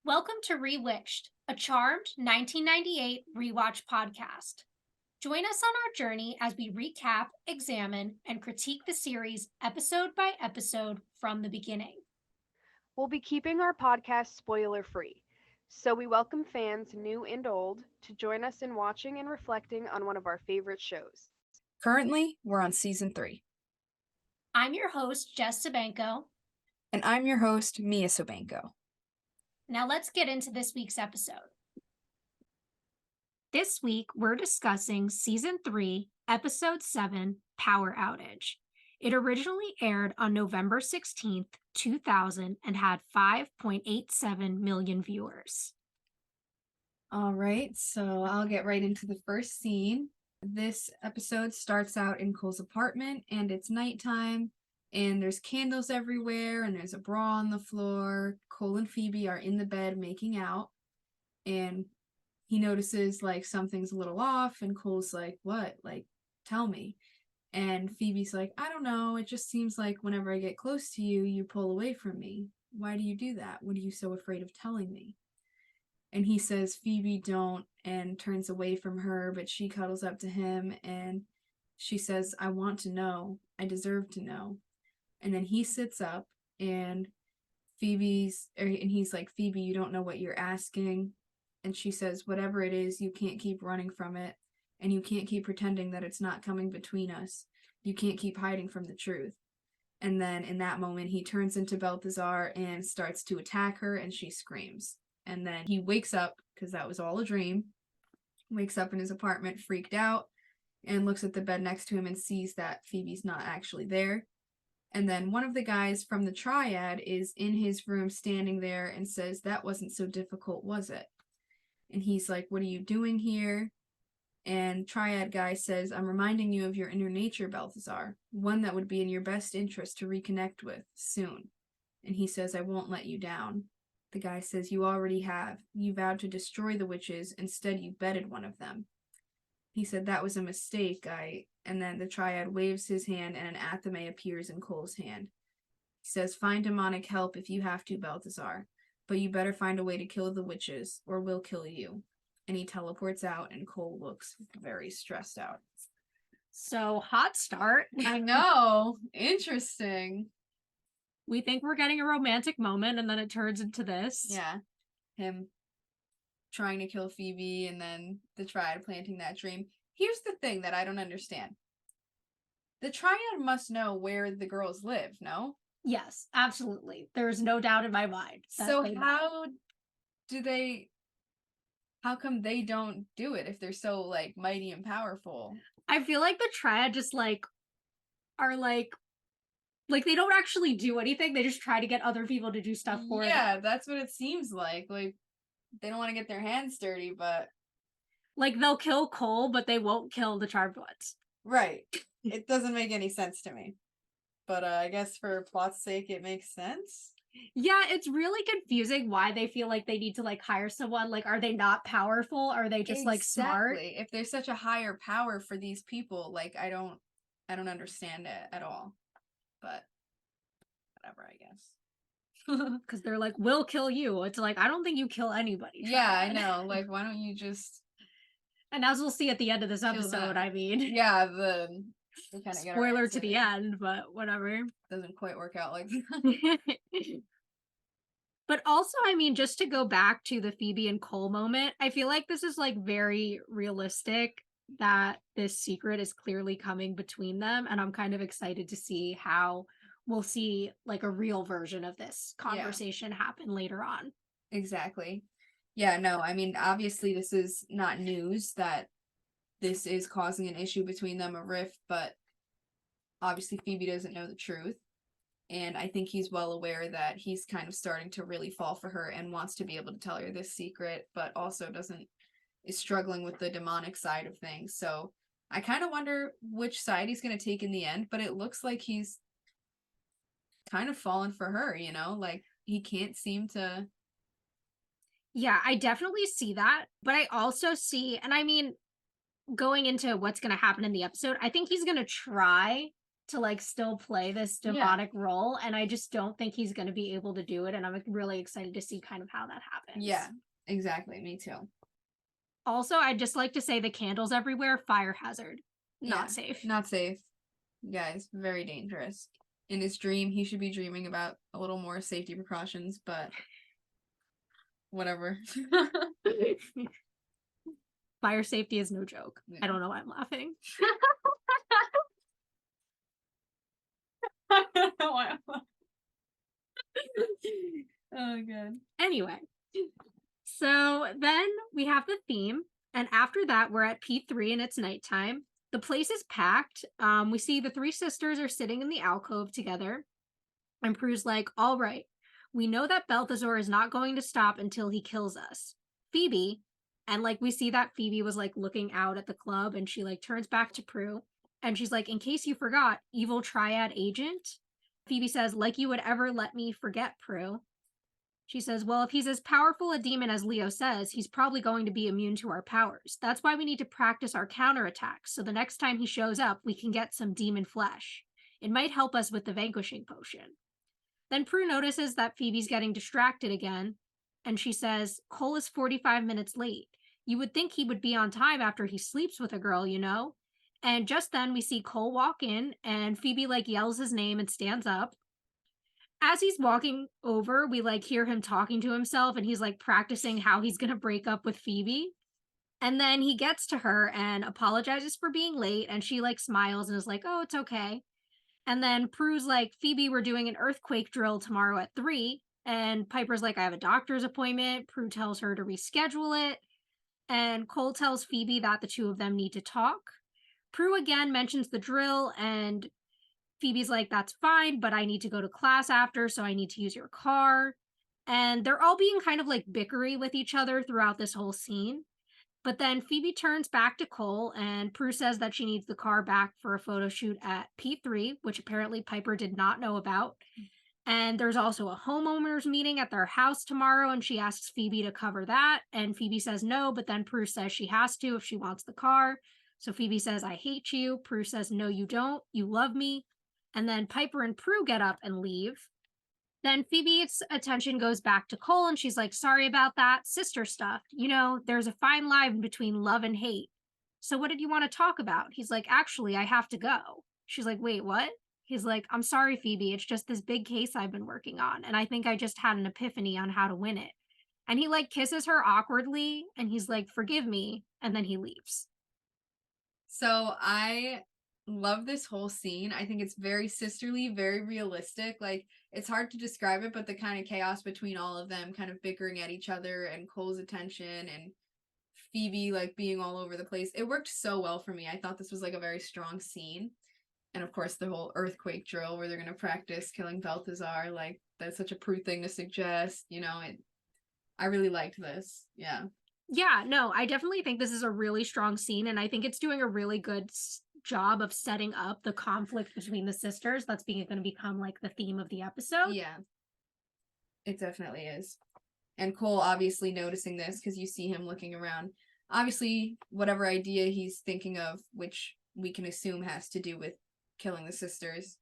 Welcome to Rewitched, a charmed 1998 rewatch podcast. Join us on our journey as we recap, examine, and critique the series episode by episode from the beginning. We'll be keeping our podcast spoiler free, so we welcome fans new and old to join us in watching and reflecting on one of our favorite shows. Currently, we're on season 3. I'm your host, Jess Sabanko. And I'm your host, Mia Sobanko. Now let's get into this week's episode. This week, we're discussing Season 3, Episode 7, Power Outage. It originally aired on November 16th, 2000, and had 5.87 million viewers. All right, so I'll get right into the first scene. This episode starts out in Cole's apartment, and it's nighttime, and there's candles everywhere, and there's a bra on the floor. Cole and Phoebe are in the bed making out, and he notices, something's a little off, and Cole's like, what? Tell me. And Phoebe's like, I don't know, it just seems like whenever I get close to you, you pull away from me. Why do you do that? What are you so afraid of telling me? And he says, Phoebe, don't, and turns away from her, but she cuddles up to him, and she says, I want to know. I deserve to know. And then he sits up, and he's like, Phoebe, you don't know what you're asking. And she says, whatever it is, you can't keep running from it, and you can't keep pretending that it's not coming between us. You can't keep hiding from the truth. And then in that moment, he turns into Balthazar and starts to attack her, and she screams. And then he wakes up, because that was all a dream, wakes up in his apartment freaked out, and looks at the bed next to him and sees that Phoebe's not actually there. And then one of the guys from the triad is in his room standing there and says, that wasn't so difficult, was it? And he's like, what are you doing here? And triad guy says, I'm reminding you of your inner nature, Balthazar, one that would be in your best interest to reconnect with soon. And he says, I won't let you down. The guy says, you already have. You vowed to destroy the witches. Instead, you bedded one of them. He said, that was a mistake. And then the triad waves his hand and an athame appears in Cole's hand. He says, find demonic help if you have to, Balthazar. But you better find a way to kill the witches, or we'll kill you. And he teleports out, and Cole looks very stressed out. So, hot start. I know. Interesting. We think we're getting a romantic moment, and then it turns into this. Yeah. Him trying to kill Phoebe, and then the triad planting that dream. Here's the thing that I don't understand. The triad must know where the girls live, no? Yes, absolutely. There's no doubt in my mind. So how come they don't do it if they're so, mighty and powerful? I feel like the triad just, are, they don't actually do anything. They just try to get other people to do stuff for them. Yeah, that's what it seems like. They don't want to get their hands dirty, but... they'll kill Cole, but they won't kill the charmed ones. Right. It doesn't make any sense to me. But I guess for plot's sake, it makes sense. Yeah, it's really confusing why they feel like they need to, hire someone. Are they not powerful? Are they just, smart? If there's such a higher power for these people, I don't understand it at all. But whatever, I guess. Because they're like, we'll kill you. It's like, I don't think you kill anybody. Yeah, I know. Why don't you just... And as we'll see at the end of this episode, I mean... Yeah, we kind of get spoiler to the end, but whatever. Doesn't quite work out like that. But also, I mean, just to go back to the Phoebe and Cole moment, I feel like this is very realistic that this secret is clearly coming between them, and I'm kind of excited to see how we'll see a real version of this conversation happen later on. Exactly. Yeah, no, I mean, obviously this is not news that this is causing an issue between them, a rift, but obviously Phoebe doesn't know the truth. And I think he's well aware that he's kind of starting to really fall for her and wants to be able to tell her this secret, but also is struggling with the demonic side of things. So I kind of wonder which side he's going to take in the end, but it looks like he's kind of fallen for her, he can't seem to... Yeah, I definitely see that, but I also see, and I mean, going into what's going to happen in the episode, I think he's going to try to like still play this demonic role, and I just don't think he's going to be able to do it, and I'm like, really excited to see kind of how that happens. Yeah, exactly. Me too. Also, I'd just like to say the candles everywhere, fire hazard. Not Yeah, safe. Not safe. Guys, very dangerous. In his dream, he should be dreaming about a little more safety precautions, but whatever. Fire safety is no joke. Yeah. I don't know why I'm laughing. Oh, good. Anyway, so then we have the theme, and after that, we're at P3 and it's nighttime. The place is packed. We see the three sisters are sitting in the alcove together, and Prue's like, all right, we know that Balthazar is not going to stop until he kills us. Phoebe, and like we see that Phoebe was like looking out at the club, and she like turns back to Prue, and she's like, in case you forgot, evil triad agent. Phoebe says, like you would ever let me forget, Prue. She says, well, if he's as powerful a demon as Leo says, he's probably going to be immune to our powers. That's why we need to practice our counterattacks, so the next time he shows up, we can get some demon flesh. It might help us with the vanquishing potion. Then Prue notices that Phoebe's getting distracted again, and she says, Cole is 45 minutes late. You would think he would be on time after he sleeps with a girl, you know? And just then we see Cole walk in, and Phoebe like yells his name and stands up. As he's walking over, we like hear him talking to himself, and he's like practicing how he's gonna break up with Phoebe. And then he gets to her and apologizes for being late, and she like smiles and is like, oh, it's okay. And then Prue's like, Phoebe, we're doing an earthquake drill tomorrow at 3. And Piper's like, I have a doctor's appointment. Prue tells her to reschedule it. And Cole tells Phoebe that the two of them need to talk. Prue again mentions the drill, and Phoebe's like, that's fine, but I need to go to class after, so I need to use your car. And they're all being kind of like bickery with each other throughout this whole scene. But then Phoebe turns back to Cole, and Prue says that she needs the car back for a photo shoot at P3, which apparently Piper did not know about. And there's also a homeowners meeting at their house tomorrow, and she asks Phoebe to cover that. And Phoebe says no, but then Prue says she has to if she wants the car. So Phoebe says, I hate you. Prue says, no, you don't. You love me. And then Piper and Prue get up and leave. Then Phoebe's attention goes back to Cole, and she's like, sorry about that. Sister stuff. You know, there's a fine line between love and hate. So what did you want to talk about? He's like, actually, I have to go. She's like, wait, what? He's like, I'm sorry, Phoebe. It's just this big case I've been working on, and I think I just had an epiphany on how to win it. And he like kisses her awkwardly, and he's like, forgive me. And then he leaves. So I love this whole scene. I think it's very sisterly, very realistic. Like, it's hard to describe it, but the kind of chaos between all of them kind of bickering at each other, and Cole's attention, and Phoebe like being all over the place. It worked so well for me. I thought this was like a very strong scene. And of course the whole earthquake drill where they're going to practice killing Balthazar, like that's such a Prue thing to suggest, you know. I really liked this. Yeah. Yeah, no, I definitely think this is a really strong scene, and I think it's doing a really good job of setting up the conflict between the sisters. That's going to become like the theme of the episode. Yeah, it definitely is. And Cole obviously noticing this because you see him looking around. Obviously, whatever idea he's thinking of, which we can assume has to do with killing the sisters,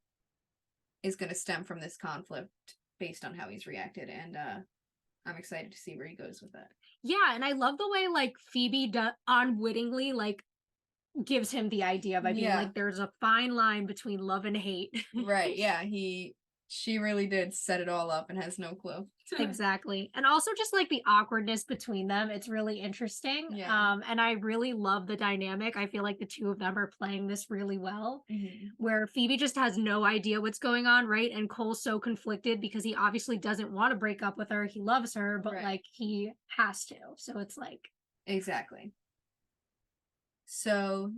is going to stem from this conflict based on how he's reacted. And I'm excited to see where he goes with that. Yeah, and I love the way like Phoebe unwittingly like gives him the idea by being like, there's a fine line between love and hate. Right, yeah, she really did set it all up and has no clue. Exactly. And also just like the awkwardness between them, it's really interesting. Yeah. And I really love the dynamic. I feel like the two of them are playing this really well, where Phoebe just has no idea what's going on, right? And Cole's so conflicted because he obviously doesn't want to break up with her. He loves her, but like he has to. So it's like. Exactly. So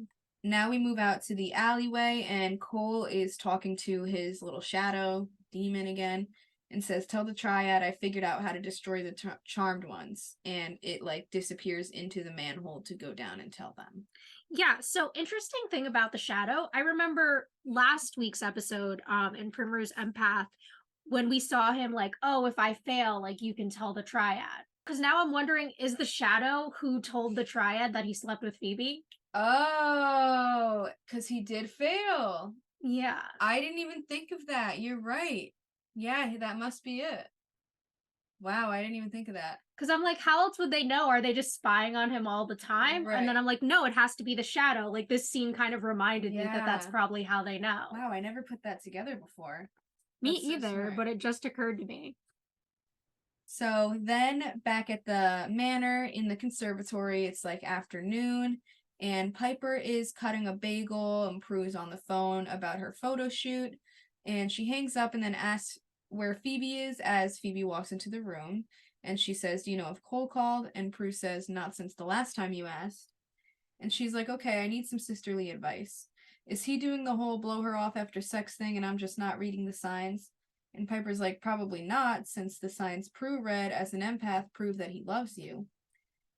now we move out to the alleyway, and Cole is talking to his little shadow demon again, and says, tell the triad I figured out how to destroy the charmed ones. And it like disappears into the manhole to go down and tell them. Yeah, so interesting thing about the shadow, I remember last week's episode in Primrose Empath when we saw him like, oh, if I fail, like you can tell the triad. Because now I'm wondering, is the shadow who told the triad that he slept with Phoebe? Oh, because he did fail. Yeah. I didn't even think of that. You're right. Yeah, that must be it. Wow, I didn't even think of that. Because I'm like, how else would they know? Are they just spying on him all the time? And then Right. I'm like, no, it has to be the shadow. Like, this scene kind of reminded me that that's Yeah. probably how they know. Wow, I never put that together before. Me That's so either, smart. but it just occurred to me. So then back at the manor in the conservatory, it's like afternoon, and Piper is cutting a bagel, and Prue's on the phone about her photo shoot, and she hangs up and then asks where Phoebe is as Phoebe walks into the room, and she says, "Do you know if Cole called?" And Prue says, "Not since the last time you asked." And she's like, "Okay, I need some sisterly advice. Is he doing the whole blow her off after sex thing and I'm just not reading the signs?" And Piper's like, "Probably not, since the signs Prue read as an empath prove that he loves you."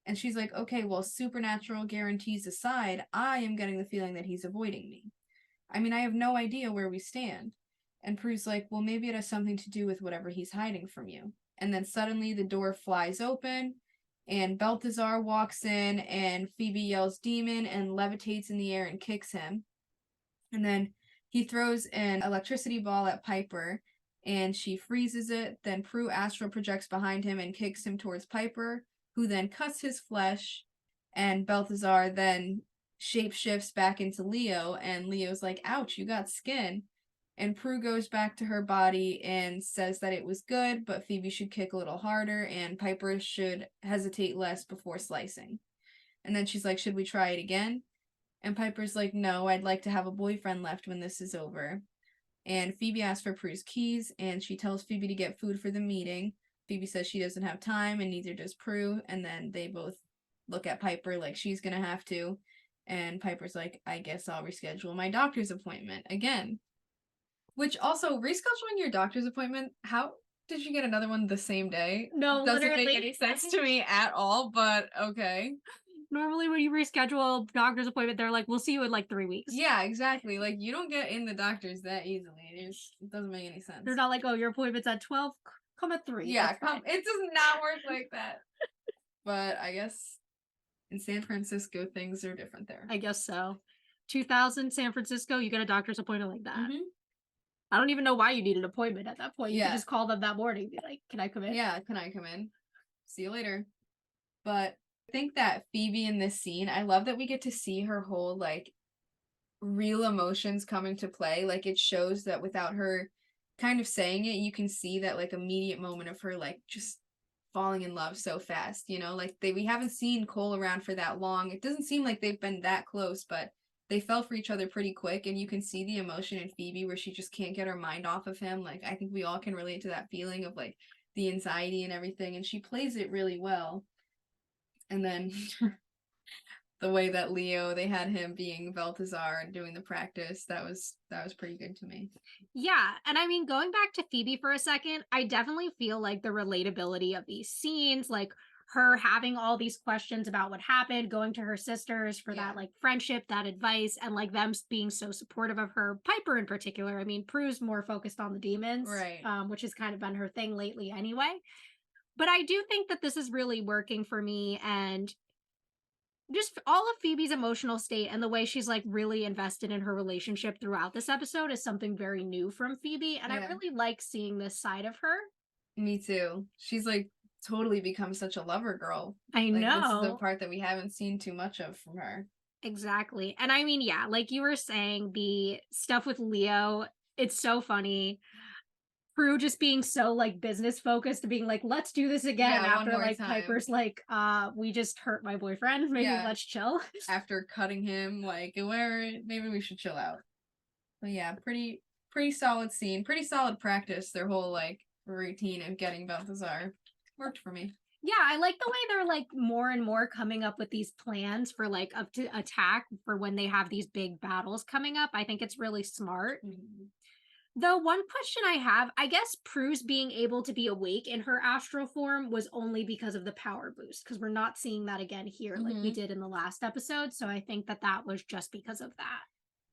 And she's like, "Okay, well, supernatural guarantees aside, I am getting the feeling that he's avoiding me. I mean, I have no idea where we stand." And Prue's like, "Well, maybe it has something to do with whatever he's hiding from you." And then suddenly the door flies open and Balthazar walks in and Phoebe yells demon and levitates in the air and kicks him. And then he throws an electricity ball at Piper and she freezes it. Then Prue astral projects behind him and kicks him towards Piper, who then cuts his flesh. And Balthazar then shapeshifts back into Leo, and Leo's like, "Ouch, you got skin." And Prue goes back to her body and says that it was good, but Phoebe should kick a little harder and Piper should hesitate less before slicing. And then she's like, "Should we try it again?" And Piper's like, "No, I'd like to have a boyfriend left when this is over." And Phoebe asks for Prue's keys, and she tells Phoebe to get food for the meeting. Phoebe says she doesn't have time, and neither does Prue, and then they both look at Piper like she's gonna have to. And Piper's like, "I guess I'll reschedule my doctor's appointment again." Which also, rescheduling your doctor's appointment, how did you get another one the same day? No, Doesn't make literally. any sense to me at all, but okay. Normally, when you reschedule a doctor's appointment, they're like, we'll see you in like 3 weeks. Yeah, exactly. Like, you don't get in the doctors that easily. It doesn't make any sense. They're not like, oh, your appointment's at 12, come at 3. Yeah, That's fine. it does not work like that. But I guess in San Francisco, things are different there. I guess so. 2000 San Francisco, you get a doctor's appointment like that. Mhm. I don't even know why you need an appointment at that point. You Yeah. could just call them that morning and be like, can I come in? Yeah, can I come in? See you later. But I think that Phoebe in this scene, I love that we get to see her whole, like, real emotions come into play. Like, it shows that without her kind of saying it, you can see that, like, immediate moment of her, like, just falling in love so fast, you know? Like, we haven't seen Cole around for that long. It doesn't seem like they've been that close, but they fell for each other pretty quick, and you can see the emotion in Phoebe where she just can't get her mind off of him. Like, I think we all can relate to that feeling of, like, the anxiety and everything, and she plays it really well. And then the way that Leo, they had him being Balthazar and doing the practice, that was pretty good to me. Yeah, and I mean, going back to Phoebe for a second, I definitely feel like the relatability of these scenes, like her having all these questions about what happened, going to her sisters for Yeah. that like friendship, that advice, and like them being so supportive of her. Piper in particular. I mean, Prue's more focused on the demons, Right. which has kind of been her thing lately anyway. But I do think that this is really working for me, and just all of Phoebe's emotional state and the way she's like really invested in her relationship throughout this episode is something very new from Phoebe. And I Yeah. really like seeing this side of her. Me too. She's like totally become such a lover girl. I Like, this is the know. part that we haven't seen too much of from her. Exactly. And I mean, yeah, like you were saying, the stuff with Leo, it's so funny. Prue just being so like business focused, being like, let's do this again Yeah, one after more like time. Piper's like, we just hurt my boyfriend. Maybe Yeah. let's chill. After cutting him, like, maybe we should chill out. But yeah, pretty solid scene. Pretty solid practice, their whole like routine of getting Balthazar. Worked for me. Yeah, I like the way they're like more and more coming up with these plans for like up to attack for when they have these big battles coming up. I think it's really smart. Though one question I have, I guess Prue's being able to be awake in her astral form was only because of the power boost, because we're not seeing that again here like we did in the last episode. So I think that that was just because of that.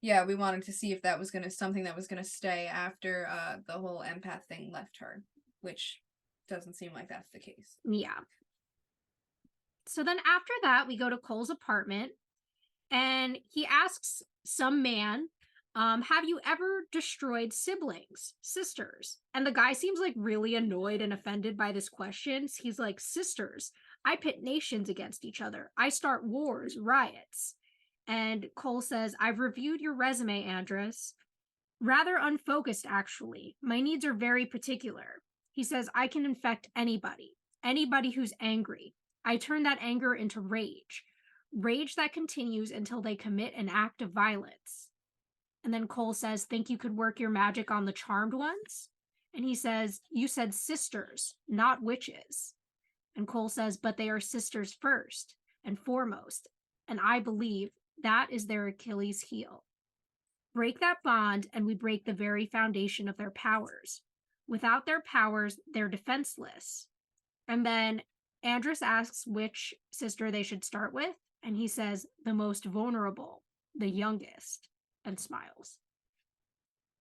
Yeah, we wanted to see if that was something that was gonna stay after the whole empath thing left her, which doesn't seem like that's the case. Yeah. So then after that, we go to Cole's apartment and he asks some man Have you ever destroyed siblings, sisters? And the guy seems like really annoyed and offended by this question. He's like, sisters, I pit nations against each other. I start wars, riots. And Cole says, I've reviewed your resume, Andras. Rather unfocused, actually. My needs are very particular. He says, I can infect anybody who's angry. I turn that anger into rage that continues until they commit an act of violence. And then Cole says, think you could work your magic on the charmed ones? And he says, you said sisters, not witches. And Cole says, but they are sisters first and foremost. And I believe that is their Achilles heel. Break that bond, and we break the very foundation of their powers. Without their powers, they're defenseless. And then Andras asks which sister they should start with. And he says, the most vulnerable, the youngest. And smiles.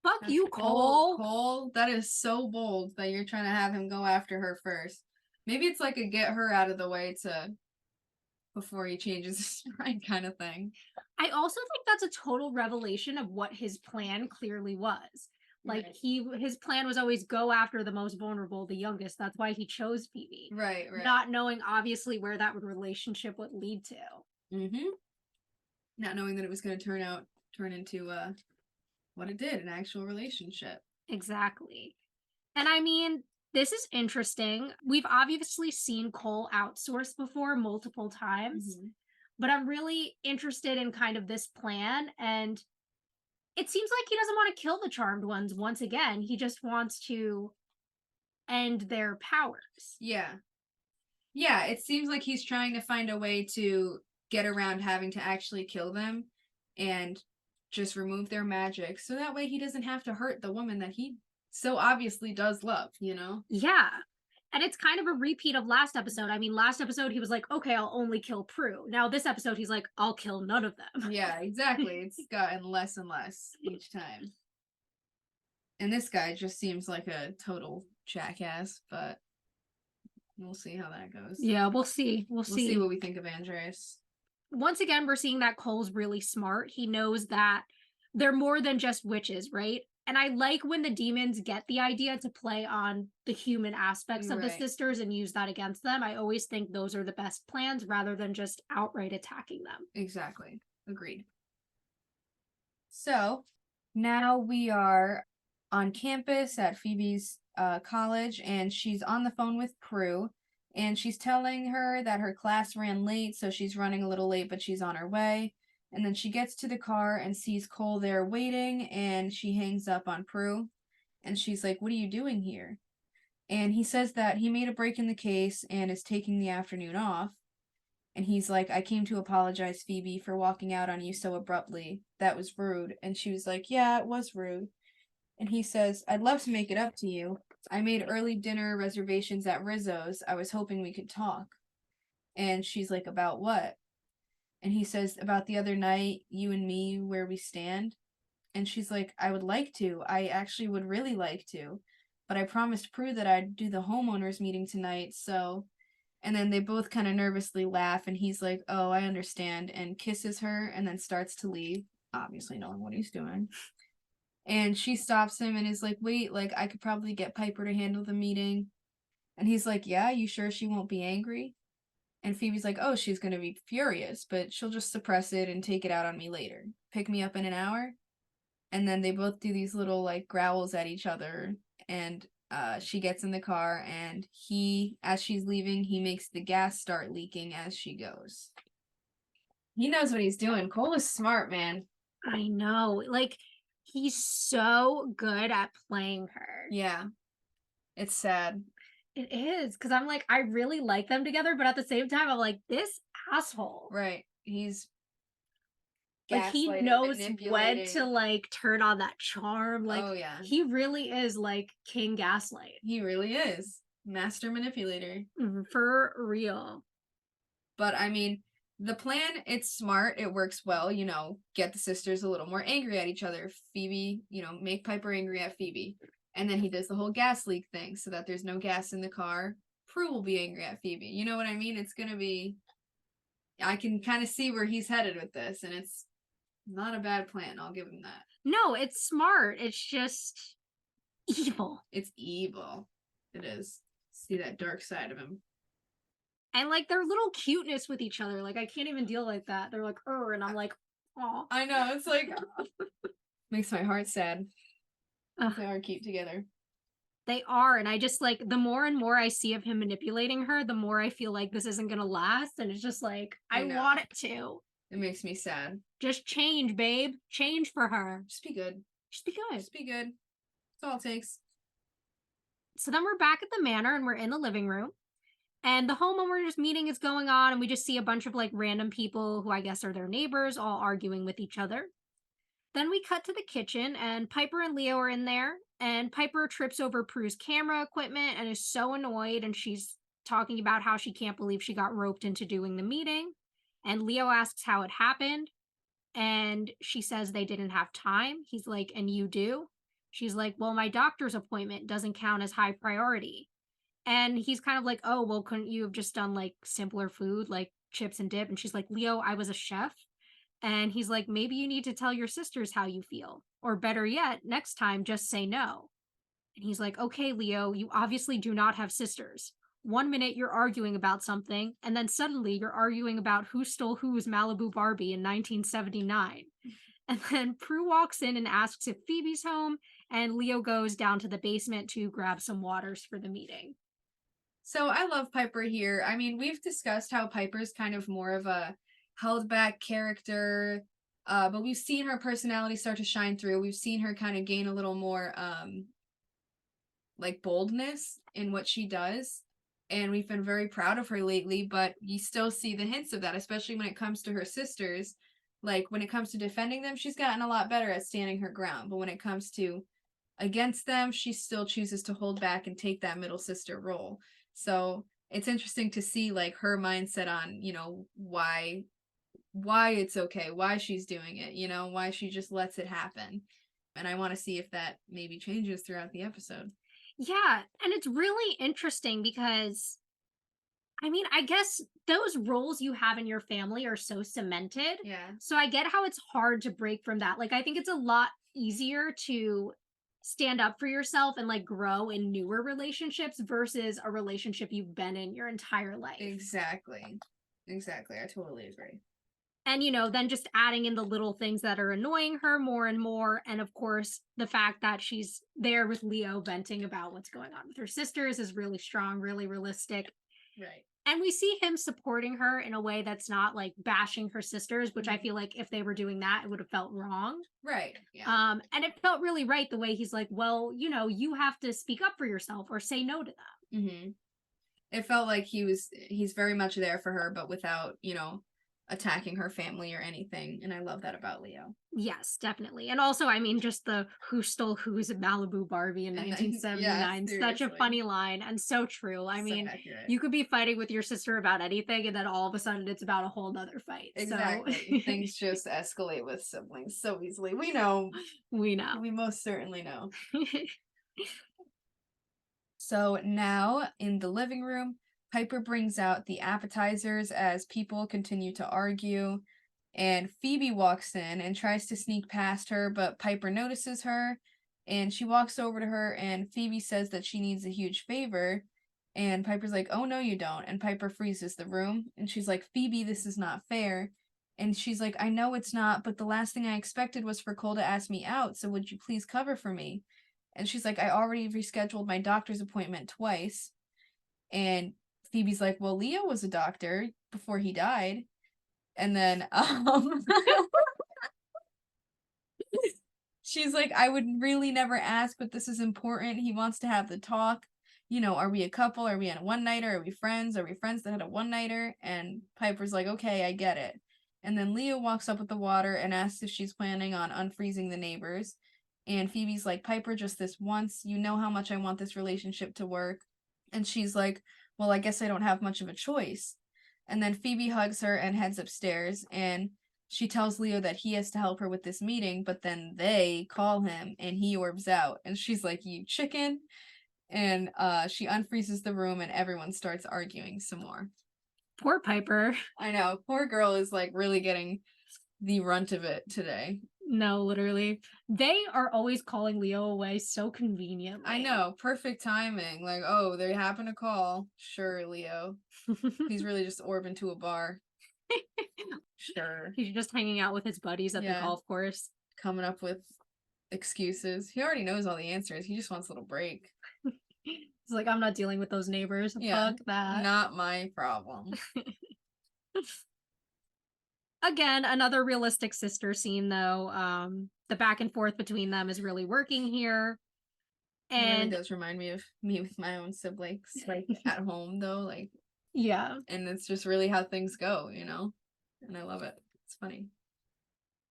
Fuck That's you, Cole. Cole, that is so bold that you're trying to have him go after her first. Maybe it's like a get her out of the way before he changes his mind kind of thing. I also think that's a total revelation of what his plan clearly was. Like right. his plan was always go after the most vulnerable, the youngest. That's why he chose Phoebe. Right. Not knowing obviously where that relationship would lead to. Mm-hmm. Not knowing that it was going to turn into what it did, an actual relationship. Exactly. And I mean, this is interesting. We've obviously seen Cole outsource before multiple times, but I'm really interested in kind of this plan. And it seems like he doesn't want to kill the charmed ones once again. He just wants to end their powers. Yeah. Yeah, it seems like he's trying to find a way to get around having to actually kill them and just remove their magic, so that way he doesn't have to hurt the woman that he so obviously does love, you know? Yeah. And it's kind of a repeat of last episode. I mean, last episode he was like, okay, I'll only kill Prue. Now this episode he's like, I'll kill none of them. Yeah, exactly. It's gotten less and less each time. And this guy just seems like a total jackass, but we'll see how that goes. Yeah, we'll see. We'll see what we think of Andras. Once again, we're seeing that Cole's really smart. He knows that they're more than just witches, right? And I like when the demons get the idea to play on the human aspects of the sisters and use that against them. I always think those are the best plans rather than just outright attacking them. Exactly. Agreed. So now we are on campus at Phoebe's college, and she's on the phone with Prue, and she's telling her that her class ran late, so she's running a little late, but she's on her way. And then she gets to the car and sees Cole there waiting, and she hangs up on Prue. And she's like, what are you doing here? And he says that he made a break in the case and is taking the afternoon off. And he's like, I came to apologize, Phoebe, for walking out on you so abruptly. That was rude. And she was like, yeah, it was rude. And he says, I'd love to make it up to you. I made early dinner reservations at Rizzo's. I was hoping we could talk. And she's like, about what? And he says, about the other night, you and me, where we stand. And she's like, I would like to. I actually would really like to. But I promised Prue that I'd do the homeowners meeting tonight, so... And then they both kind of nervously laugh, and he's like, oh, I understand, and kisses her, and then starts to leave, obviously knowing what he's doing. And she stops him and is like, wait, like, I could probably get Piper to handle the meeting. And he's like, yeah, you sure she won't be angry? And Phoebe's like, oh, she's going to be furious, but she'll just suppress it and take it out on me later. Pick me up in an hour? And then they both do these little, like, growls at each other, and she gets in the car, and as she's leaving, he makes the gas start leaking as she goes. He knows what he's doing. Cole is smart, man. I know. Like, he's so good at playing her. Yeah. It's sad. It is, because I'm like, I really like them together, but at the same time, I'm like, this asshole. Right. He's like he knows when to like turn on that charm. Like, oh yeah, he really is like King Gaslight. He really is master manipulator for real. But I mean, the plan, it's smart, it works well, you know, get the sisters a little more angry at each other. Phoebe, you know, make Piper angry at Phoebe. And then he does the whole gas leak thing so that there's no gas in the car. Prue will be angry at Phoebe. You know what I mean? It's gonna be, I can kind of see where he's headed with this, and it's Not a bad plan, I'll give him that. No, it's smart. It's just evil. It's evil. It is. See that dark side of him. And like their little cuteness with each other. Like I can't even deal like that. They're like, and I'm like, oh. I know, it's like makes my heart sad. They are cute together. They are, and I just like the more and more I see of him manipulating her, the more I feel like this isn't gonna last, and it's just like I want it to. It makes me sad. Just change, babe. Change for her. Just be good. Just be good. Just be good. That's all it takes. So then we're back at the manor and we're in the living room. And the homeowners meeting is going on, and we just see a bunch of like random people who I guess are their neighbors all arguing with each other. Then we cut to the kitchen, and Piper and Leo are in there. And Piper trips over Prue's camera equipment and is so annoyed. And she's talking about how she can't believe she got roped into doing the meeting. And Leo asks how it happened. And she says they didn't have time. He's like, and you do? She's like, well, my doctor's appointment doesn't count as high priority. And he's kind of like, oh, well, couldn't you have just done like simpler food, like chips and dip? And she's like, Leo, I was a chef. And he's like, maybe you need to tell your sisters how you feel. Or better yet, next time, just say no. And he's like, okay, Leo, you obviously do not have sisters. 1 minute you're arguing about something, and then suddenly you're arguing about who stole whose Malibu Barbie in 1979. And then Prue walks in and asks if Phoebe's home, and Leo goes down to the basement to grab some waters for the meeting. So I love Piper here. I mean, we've discussed how Piper's kind of more of a held back character, but we've seen her personality start to shine through. We've seen her kind of gain a little more like boldness in what she does, and we've been very proud of her lately, but you still see the hints of that, especially when it comes to her sisters. Like when it comes to defending them, she's gotten a lot better at standing her ground, but when it comes to against them, she still chooses to hold back and take that middle sister role. So it's interesting to see like her mindset on, you know, why it's okay, why she's doing it, you know, why she just lets it happen. And I want to see if that maybe changes throughout the episode. Yeah, and it's really interesting because I mean, I guess those roles you have in your family are so cemented. Yeah. So I get how it's hard to break from that. Like I think it's a lot easier to stand up for yourself and like grow in newer relationships versus a relationship you've been in your entire life. Exactly. I totally agree. And, you know, then just adding in the little things that are annoying her more and more. And of course, the fact that she's there with Leo venting about what's going on with her sisters is really strong, really realistic. Right. And we see him supporting her in a way that's not like bashing her sisters, which I feel like if they were doing that, it would have felt wrong. Right. Yeah. And it felt really right the way he's like, well, you know, you have to speak up for yourself or say no to them. Mm-hmm. It felt like he's very much there for her, but without, you know, attacking her family or anything. And I love that about Leo. Yes, definitely. And also, I mean, just the who stole who's Malibu Barbie in 1979. Yeah, such a funny line and so true. I mean, accurate. you could be fighting with your sister about anything, and then all of a sudden it's about a whole nother fight. Exactly. So Things just escalate with siblings so easily. We know. We know. We most certainly know. So now in the living room, Piper brings out the appetizers as people continue to argue, and Phoebe walks in and tries to sneak past her, but Piper notices her, and she walks over to her, and Phoebe says that she needs a huge favor, and Piper's like, oh no you don't, and Piper freezes the room, and she's like, Phoebe, this is not fair, and she's like, I know it's not, but the last thing I expected was for Cole to ask me out, so would you please cover for me? And she's like, I already rescheduled my doctor's appointment twice. And Phoebe's like, well, Leo was a doctor before he died. And then she's like, I would really never ask, but this is important. He wants to have the talk. You know, are we a couple? Are we on a one-nighter? Are we friends? Are we friends that had a one-nighter? And Piper's like, okay, I get it. And then Leo walks up with the water and asks if she's planning on unfreezing the neighbors. And Phoebe's like, Piper, just this once. You know how much I want this relationship to work. And she's like, well, I guess I don't have much of a choice. And then Phoebe hugs her and heads upstairs. And she tells Leo that he has to help her with this meeting. But then they call him and he orbs out. And she's like, you chicken. And she unfreezes the room and everyone starts arguing some more. Poor Piper. I know. Poor girl is like really getting the runt of it today. No, literally. They are always calling Leo away so conveniently. I know, perfect timing. Like, oh, they happen to call. Sure, Leo. He's really just orbing to a bar. Sure. He's just hanging out with his buddies at the golf course. Coming up with excuses. He already knows all the answers. He just wants a little break. He's like, I'm not dealing with those neighbors. Yeah, Fuck that. not my problem. Again, another realistic sister scene, though. The back and forth between them is really working here. It really And does remind me of me with my own siblings, like at home, though. Like, yeah. and it's just really how things go, you know? And I love it. It's funny.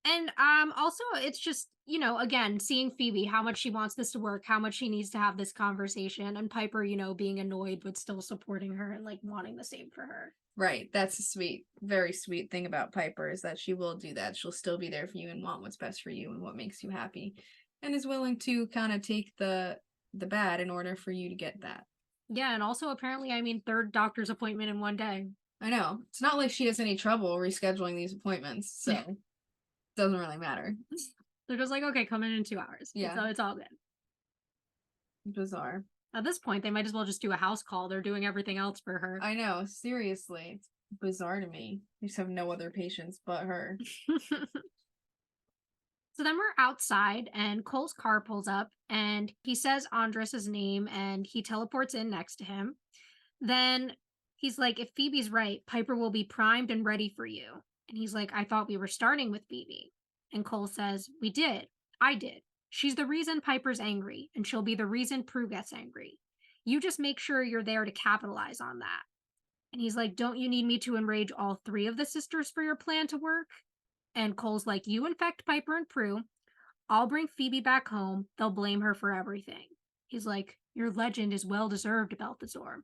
And also it's just, you know, again, seeing Phoebe, how much she wants this to work, how much she needs to have this conversation, and Piper, you know, being annoyed but still supporting her and like wanting the same for her. Right. That's a sweet, very sweet thing about Piper is that she will do that. She'll still be there for you and want what's best for you and what makes you happy, and is willing to kind of take the bad in order for you to get that. Yeah, and also apparently, I mean, 3rd doctor's appointment in one day. I know. It's not like she has any trouble rescheduling these appointments, so it doesn't really matter. They're just like, okay, come in 2 hours. Yeah. So it's all good. Bizarre. At this point, they might as well just do a house call. They're doing everything else for her. I know, seriously. It's bizarre to me. I just have no other patients but her. So then we're outside and Cole's car pulls up and he says Andras' name and he teleports in next to him. Then he's like, if Phoebe's right, Piper will be primed and ready for you. And he's like, I thought we were starting with Phoebe. And Cole says, we did. I did. She's the reason Piper's angry, and she'll be the reason Prue gets angry. You just make sure you're there to capitalize on that. And he's like, don't you need me to enrage all 3 of the sisters for your plan to work? And Cole's like, you infect Piper and Prue. I'll bring Phoebe back home. They'll blame her for everything. He's like, your legend is well-deserved, Balthazar.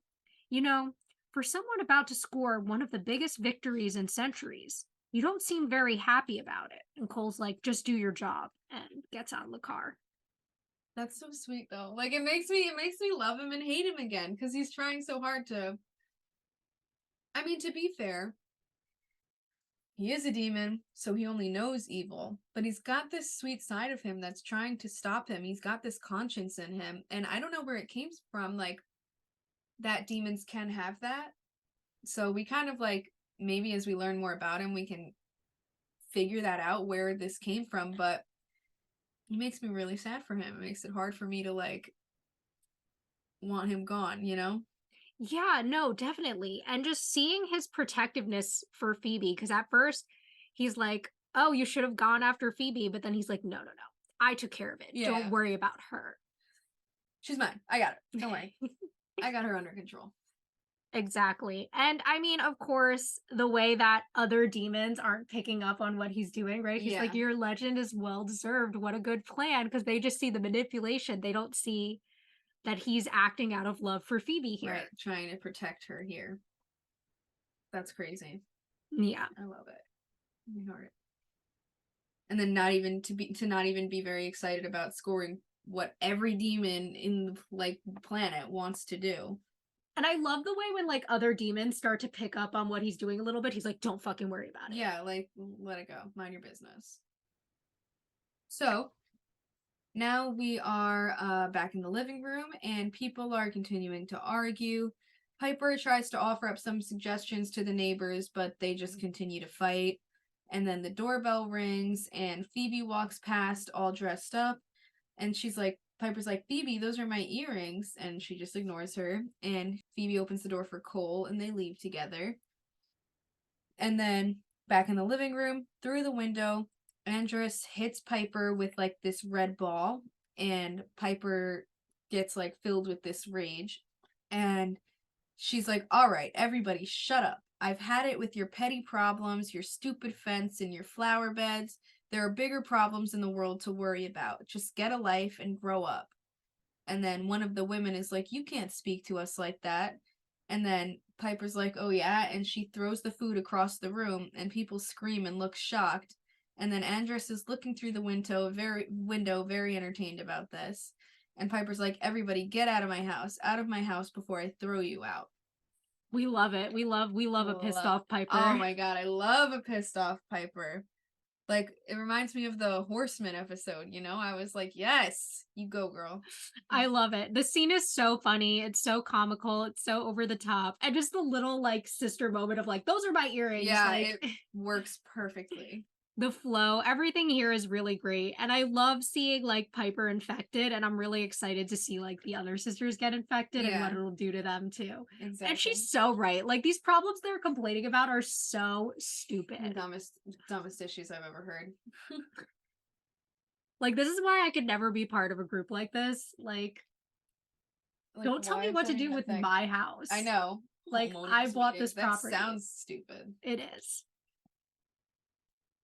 You know, for someone about to score one of the biggest victories in centuries, you don't seem very happy about it. And Cole's like, just do your job, and gets out of the car. That's so sweet though. Like it makes me love him and hate him again because he's trying so hard to. I mean, to be fair, he is a demon, so he only knows evil, but he's got this sweet side of him that's trying to stop him. He's got this conscience in him, and I don't know where it came from, like, that demons can have that. So we kind of, like, maybe as we learn more about him, we can figure that out, where this came from, but it makes me really sad for him. It makes it hard for me to, like, want him gone, you know? Yeah, no, definitely. And just seeing his protectiveness for Phoebe, because at first he's like, oh, you should have gone after Phoebe. But then he's like, no, I took care of it. Yeah. Don't worry about her. She's mine. I got her. Don't worry. I got her under control. Exactly. And I mean, of course, the way that other demons aren't picking up on what he's doing, right? He's like, your legend is well deserved. What a good plan. Because they just see the manipulation. They don't see that he's acting out of love for Phoebe here. Right, trying to protect her here. That's crazy. Yeah. I love it. My heart. And then not even be very excited about scoring what every demon in the like planet wants to do. And I love the way when like other demons start to pick up on what he's doing a little bit. He's like, don't fucking worry about it. Yeah, like let it go. Mind your business. So now we are back in the living room, and people are continuing to argue. Piper tries to offer up some suggestions to the neighbors, but they just continue to fight. And then the doorbell rings, and Phoebe walks past all dressed up. And Piper's like, Phoebe, those are my earrings. And she just ignores her. And Phoebe opens the door for Cole, and they leave together. And then back in the living room, through the window, Andras hits Piper with like this red ball, and Piper gets like filled with this rage, and she's like, all right, everybody shut up. I've had it with your petty problems, your stupid fence, and your flower beds. There are bigger problems in the world to worry about. Just get a life and grow up. And then one of the women is like, you can't speak to us like that. And then Piper's like, oh yeah, and she throws the food across the room, and people scream and look shocked. And then Andras is looking through the window, very entertained about this. And Piper's like, everybody get out of my house before I throw you out. We love it. We love a pissed off Piper. Oh my god, I love a pissed off Piper. Like, it reminds me of the Horseman episode, you know? I was like, yes, you go, girl. I love it. The scene is so funny. It's so comical. It's so over the top. And just the little like sister moment of like, those are my earrings. Yeah, like it works perfectly. the flow, everything here is really great. And I love seeing like Piper infected. And I'm really excited to see like the other sisters get infected and what Yeah. it'll do to them too. Exactly. And she's so right. Like these problems they're complaining about are so stupid. Dumbest issues I've ever heard. Like this is why I could never be part of a group like this. Like don't tell why me is what that to do even a with thing? my house. I know. Like Homeowners I bought meeting. this That property. sounds stupid. It is.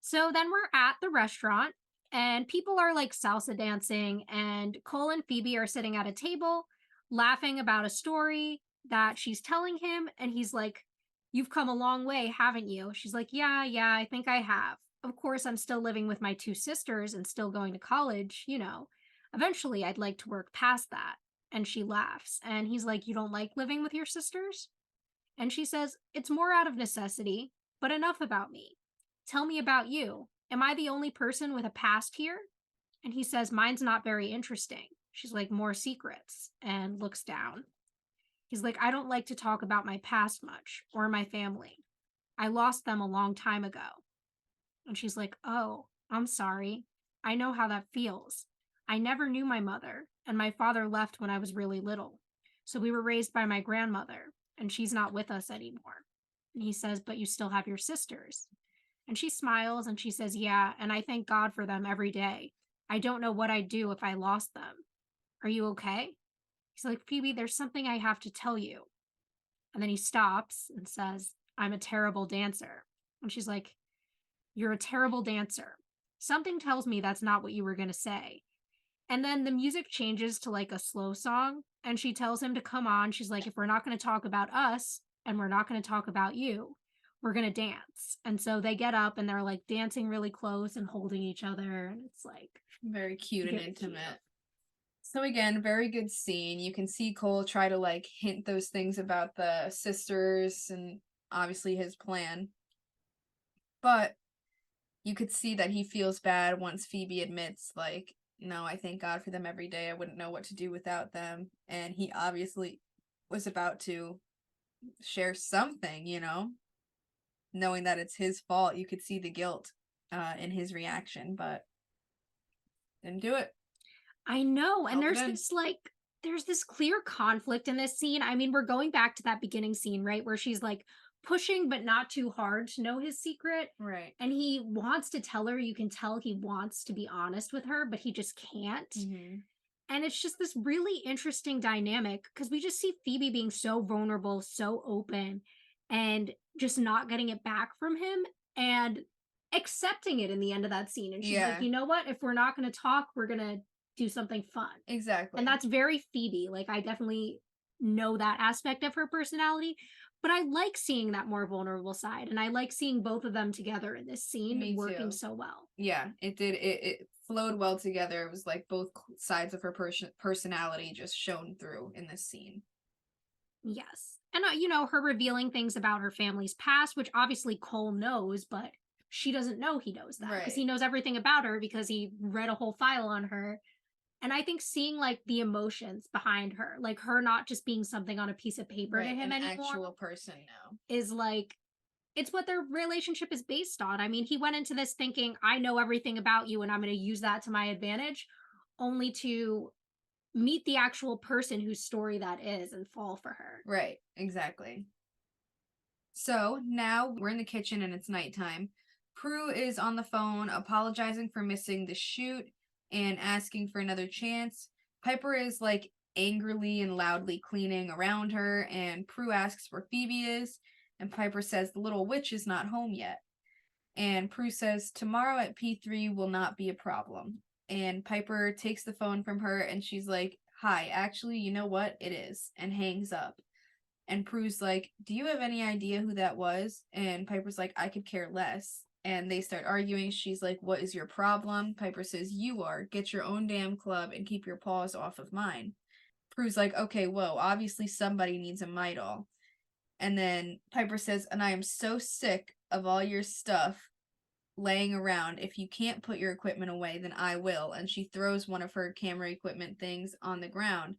So then we're at the restaurant and people are like salsa dancing and Cole and Phoebe are sitting at a table laughing about a story that she's telling him and he's like, "You've come a long way, haven't you?" She's like, "Yeah, I think I have. Of course, I'm still living with my two sisters and still going to college, you know. Eventually, I'd like to work past that." And she laughs and he's like, "You don't like living with your sisters?" And she says, "It's more out of necessity, but enough about me. Tell me about you. Am I the only person with a past here?" And he says, "Mine's not very interesting." She's like, "More secrets," and looks down. He's like, "I don't like to talk about my past much or my family. I lost them a long time ago." And she's like, "Oh, I'm sorry. I know how that feels. I never knew my mother, and my father left when I was really little. So we were raised by my grandmother, and she's not with us anymore." And he says, "But you still have your sisters." And she smiles and she says, "Yeah, and I thank God for them every day. I don't know what I'd do if I lost them. Are you okay?" He's like, "Phoebe, there's something I have to tell you." And then he stops and says, "I'm a terrible dancer." And she's like, "You're a terrible dancer. Something tells me that's not what you were going to say." And then the music changes to like a slow song. And she tells him to come on. She's like, "If we're not going to talk about us and we're not going to talk about you, we're going to dance." And so they get up and they're like dancing really close and holding each other. And it's like Very cute and very intimate. cute. So again, very good scene. You can see Cole try to like hint those things about the sisters and obviously his plan. But you could see that he feels bad once Phoebe admits, like, "No, I thank God for them every day. I wouldn't know what to do without them." And he obviously was about to share something, you know, knowing that it's his fault. You could see the guilt in his reaction, but didn't do it. I know. And Held it there's in. this like, there's this clear conflict in this scene. I mean, we're going back to that beginning scene, right? Where she's like pushing, but not too hard to know his secret. Right. And he wants to tell her. You can tell he wants to be honest with her, but he just can't. Mm-hmm. And it's just this really interesting dynamic because we just see Phoebe being so vulnerable, so open, and just not getting it back from him and accepting it in the end of that scene. And she's like, "You know what? If we're not going to talk, we're going to do something fun." Exactly. And that's very Phoebe. Like, I definitely know that aspect of her personality, but I like seeing that more vulnerable side. And I like seeing both of them together in this scene Me working too. so well. Yeah, it did. It flowed well together. It was like both sides of her personality just shone through in this scene. Yes. And, you know, her revealing things about her family's past, which obviously Cole knows, but she doesn't know he knows that because Right. he knows everything about her because he read a whole file on her. And I think seeing like the emotions behind her, like her not just being something on a piece of paper to Right, him an anymore, actual person now. is like, it's what their relationship is based on. I mean, he went into this thinking, "I know everything about you and I'm going to use that to my advantage," only to meet the actual person whose story that is and fall for her. Right, exactly. So now we're in the kitchen and it's nighttime. Prue is on the phone apologizing for missing the shoot and asking for another chance. Piper is like angrily and loudly cleaning around her, and Prue asks where Phoebe is, and Piper says the little witch is not home yet. And Prue says tomorrow at P3 will not be a problem. And Piper takes the phone from her and she's like, "Hi, actually, you know what? It is," and hangs up. And Prue's like, "Do you have any idea who that was?" And Piper's like, "I could care less." And they start arguing. She's like, "What is your problem?" Piper says, "You are. Get your own damn club and keep your paws off of mine." Prue's like, "Okay, whoa, obviously somebody needs a Midol." And then Piper says, "And I am so sick of all your stuff laying around. If you can't put your equipment away, then I will. And she throws one of her camera equipment things on the ground.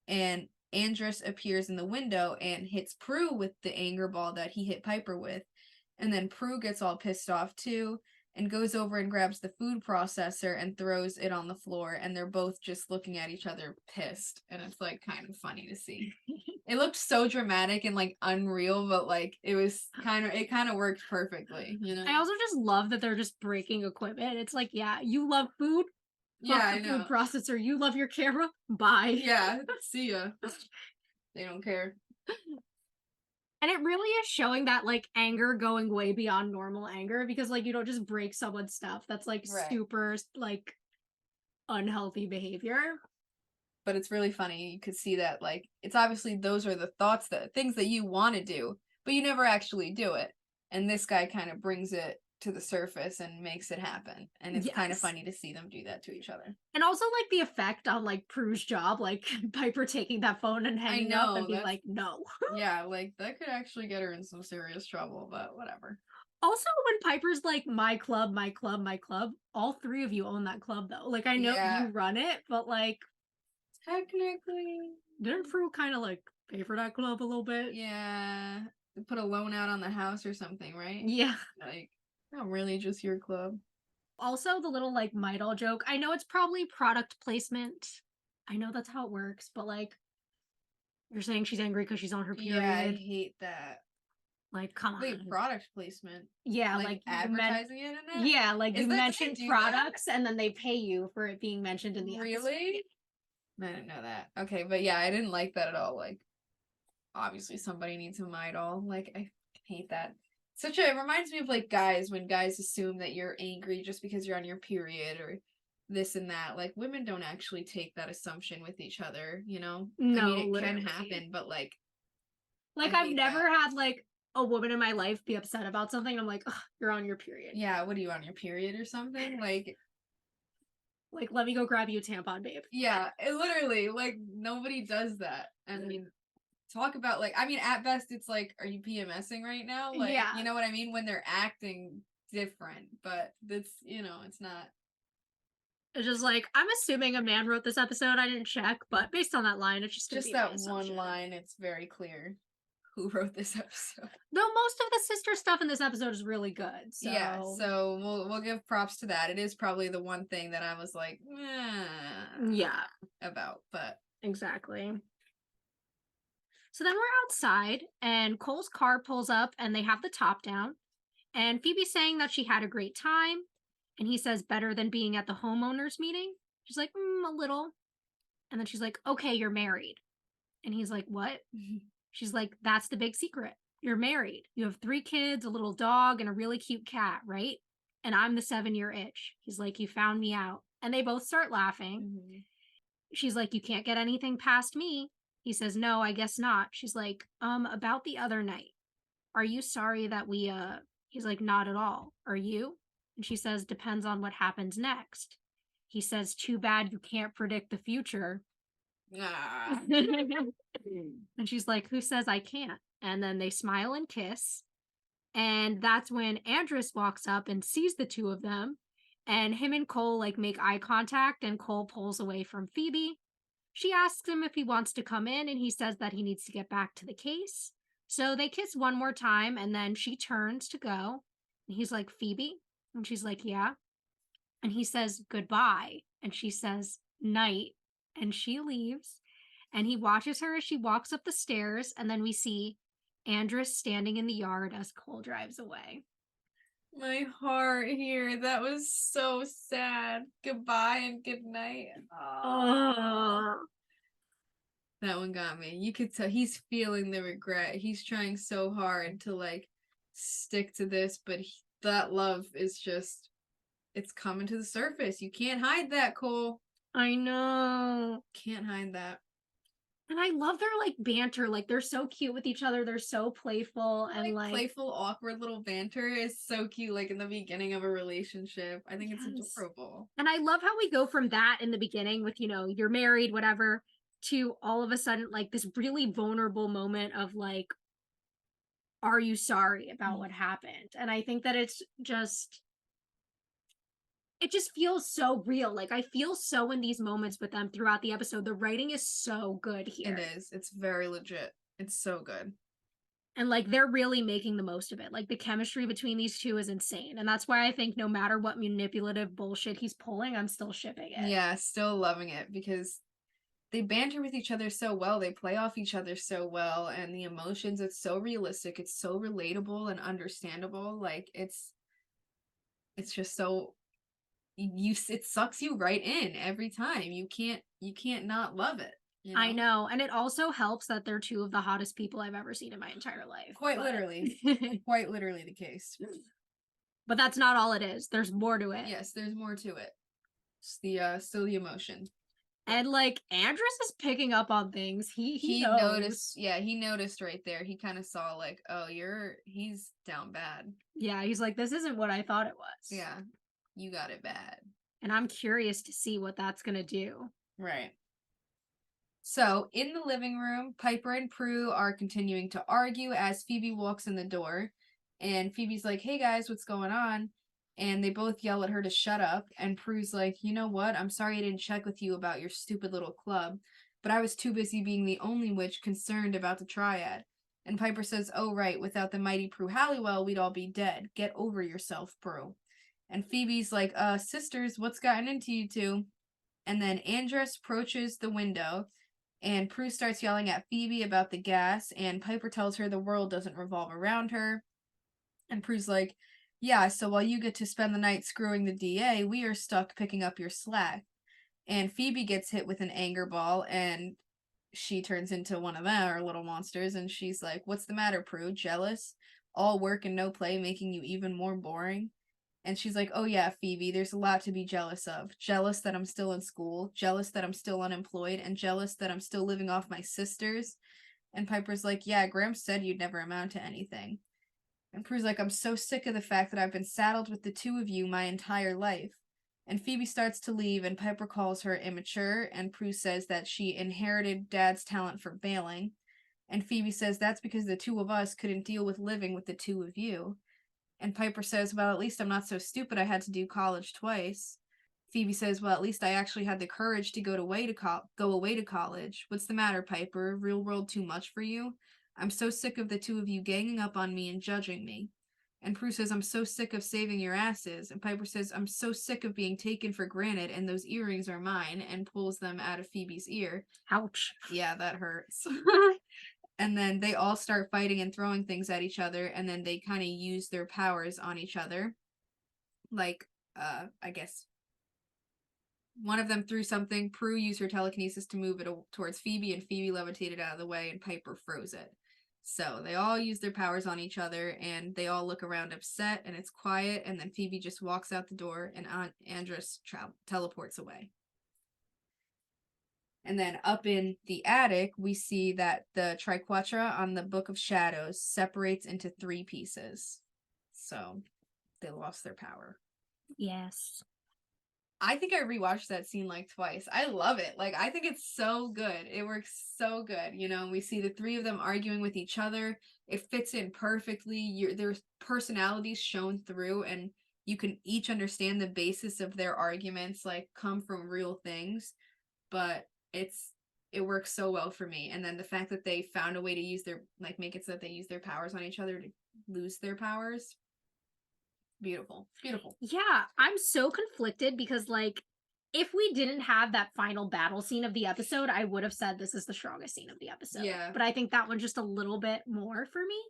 And Andras appears in the window and hits Prue with the anger ball that he hit Piper with. And then Prue gets all pissed off too and goes over and grabs the food processor and throws it on the floor. And they're both just looking at each other pissed. And it's like kind of funny to see. It looked so dramatic and like unreal, but like it kind of worked perfectly, you know? I also just love that they're just breaking equipment. It's like, yeah, you love food? Yeah, Fuck I the know. food processor. You love your camera? Bye. Yeah, see ya. They don't care. And it really is showing that like anger going way beyond normal anger, because like you don't just break someone's stuff. That's like Right. super like unhealthy behavior. But it's really funny. You could see that like it's obviously those are the thoughts, that things that you want to do, but you never actually do it. And this guy kind of brings it to the surface and makes it happen. And it's kind of Yes. funny to see them do that to each other. And also like the effect on like Prue's job, like Piper taking that phone and hanging up know, and being that's- like, no. Yeah, like that could actually get her in some serious trouble, but whatever. Also, when Piper's like, my club, my club, my club, all three of you own that club though. Like I know Yeah. you run it, but like Technically. didn't Prue kind of like pay for that club a little bit? Yeah. Put a loan out on the house or something, right? Yeah. Like, not really just your club. Also, the little like Midol joke. I know it's probably product placement. I know that's how it works, but like, you're saying she's angry because she's on her period. Yeah, I hate that. Like, come Wait, on. product placement. Yeah, Like you advertising it in it? Yeah, like Is you that- mentioned do that? products and then they pay you for it being mentioned in the episode. Really? I didn't know that. Okay, but yeah, I didn't like that at all. Like, obviously somebody needs a Midol. Like, I hate that. It reminds me of like guys, when guys assume that you're angry just because you're on your period or this and that. Like, women don't actually take that assumption with each other, you know? I No, mean, it literally. can happen, but like Like I I've hate never that. had like a woman in my life be upset about something. I'm like, ugh, you're on your period. Yeah, what are you, on your period or something? Like, let me go grab you a tampon, babe. Yeah, it literally, like, nobody does that. I mean, talk about, like, I mean, at best, it's like, are you PMSing right now? Like, Yeah. you know what I mean? When they're acting different, but it's, you know, it's not. It's just like, I'm assuming a man wrote this episode. I didn't check, but based on that line, it's just gonna Just be my that one assumption. line, it's very clear who wrote this episode. Though most of the sister stuff in this episode is really good. So Yeah, so we'll give props to that. It is probably the one thing that I was like, yeah, about, but exactly. So then we're outside and Cole's car pulls up and they have the top down. And Phoebe's saying that she had a great time. And he says, better than being at the homeowners meeting. She's like, a little. And then she's like, okay, you're married. And he's like, what? She's like, that's the big secret. You're married. You have 3 kids, a little dog, and a really cute cat, right? And I'm the 7-year itch. He's like, you found me out. And they both start laughing. mm-hmm. She's like, you can't get anything past me. He says, no, I guess not. She's like, about the other night. Are you sorry that we, He's like, not at all. Are you? And she says, depends on what happens next. He says, too bad you can't predict the future. Ah. And she's like, who says I can't? And then they smile and kiss. And that's when Andras walks up and sees the two of them. And him and Cole like make eye contact and Cole pulls away from Phoebe. She asks him if he wants to come in and he says that he needs to get back to the case. So they kiss one more time and then she turns to go. And he's like, Phoebe? And she's like, yeah. And he says, goodbye. And she says, night. And she leaves. And he watches her as she walks up the stairs. And then we see Andras standing in the yard as Cole drives away. My heart here. That was so sad. Goodbye and good night. Oh. That one got me. You could tell he's feeling the regret. He's trying so hard to like stick to this, but that love is just, it's coming to the surface. You can't hide that, Cole. I know. Can't hide that. And I love their like banter. Like they're so cute with each other. They're so playful and like playful, awkward little banter is so cute. Like in the beginning of a relationship, I think it's adorable. And I love how we go from that in the beginning with, you know, you're married, whatever, to all of a sudden like this really vulnerable moment of like, are you sorry about what happened? And I think that it's just it just feels so real. Like I feel so in these moments with them throughout the episode. The writing is so good here. It is. It's very legit. It's so good. And like they're really making the most of it. Like the chemistry between these two is insane. And that's why I think no matter what manipulative bullshit he's pulling, I'm still shipping it. Yeah, still loving it because they banter with each other so well. They play off each other so well, and the emotions, it's so realistic. It's so relatable and understandable. Like it's just so it sucks you right in every time. You can't not love it. You know? I know. And it also helps that they're two of the hottest people I've ever seen in my entire life. Quite literally. Quite literally the case. But that's not all it is. There's more to it. Yes, there's more to it. It's the still the emotion. And like Andras is picking up on things. He He knows. noticed, yeah, he noticed right there. He kind of saw like, oh, he's down bad. Yeah, he's like, this isn't what I thought it was. Yeah, you got it bad. And I'm curious to see what that's gonna do. Right. So, in the living room, Piper and Prue are continuing to argue as Phoebe walks in the door. And Phoebe's like, hey guys, what's going on? And they both yell at her to shut up. And Prue's like, you know what? I'm sorry I didn't check with you about your stupid little club, but I was too busy being the only witch concerned about the triad. And Piper says, oh, right, without the mighty Prue Halliwell, we'd all be dead. Get over yourself, Prue. And Phoebe's like, sisters, what's gotten into you two? And then Andras approaches the window, and Prue starts yelling at Phoebe about the gas, and Piper tells her the world doesn't revolve around her. And Prue's like, yeah, so while you get to spend the night screwing the DA, we are stuck picking up your slack. And Phoebe gets hit with an anger ball, and she turns into one of them, our little monsters, and she's like, what's the matter, Prue? Jealous? All work and no play making you even more boring? And she's like, oh yeah, Phoebe, there's a lot to be jealous of. Jealous that I'm still in school, jealous that I'm still unemployed, and jealous that I'm still living off my sisters. And Piper's like, yeah, Graham said you'd never amount to anything. And Prue's like, I'm so sick of the fact that I've been saddled with the two of you my entire life. And Phoebe starts to leave, and Piper calls her immature, and Prue says that she inherited Dad's talent for bailing. And Phoebe says that's because the two of us couldn't deal with living with the two of you. And Piper says, well, at least I'm not so stupid I had to do college twice. Phoebe says, well, at least I actually had the courage to go away to college. What's the matter, Piper? Real world too much for you? I'm so sick of the two of you ganging up on me and judging me. And Prue says, I'm so sick of saving your asses. And Piper says, I'm so sick of being taken for granted, and those earrings are mine, and pulls them out of Phoebe's ear. Ouch. Yeah, that hurts. And then they all start fighting and throwing things at each other, and then they kind of use their powers on each other. Like, I guess one of them threw something, Prue used her telekinesis to move it towards Phoebe, and Phoebe levitated out of the way, and Piper froze it. So they all use their powers on each other, and they all look around upset, and it's quiet, and then Phoebe just walks out the door, and Andras teleports away. And then up in the attic, we see that the triquetra on the Book of Shadows separates into 3 pieces. So they lost their power. Yes. I think I rewatched that scene like twice. I love it. Like, I think it's so good. It works so good. You know, we see the 3 of them arguing with each other. It fits in perfectly. Their personalities shown through, and you can each understand the basis of their arguments, like, come from real things. But it works so well for me. And then the fact that they found a way to use make it so that they use their powers on each other to lose their powers. Beautiful. Beautiful. Yeah, I'm so conflicted because like if we didn't have that final battle scene of the episode, I would have said this is the strongest scene of the episode. Yeah. But I think that one's just a little bit more for me.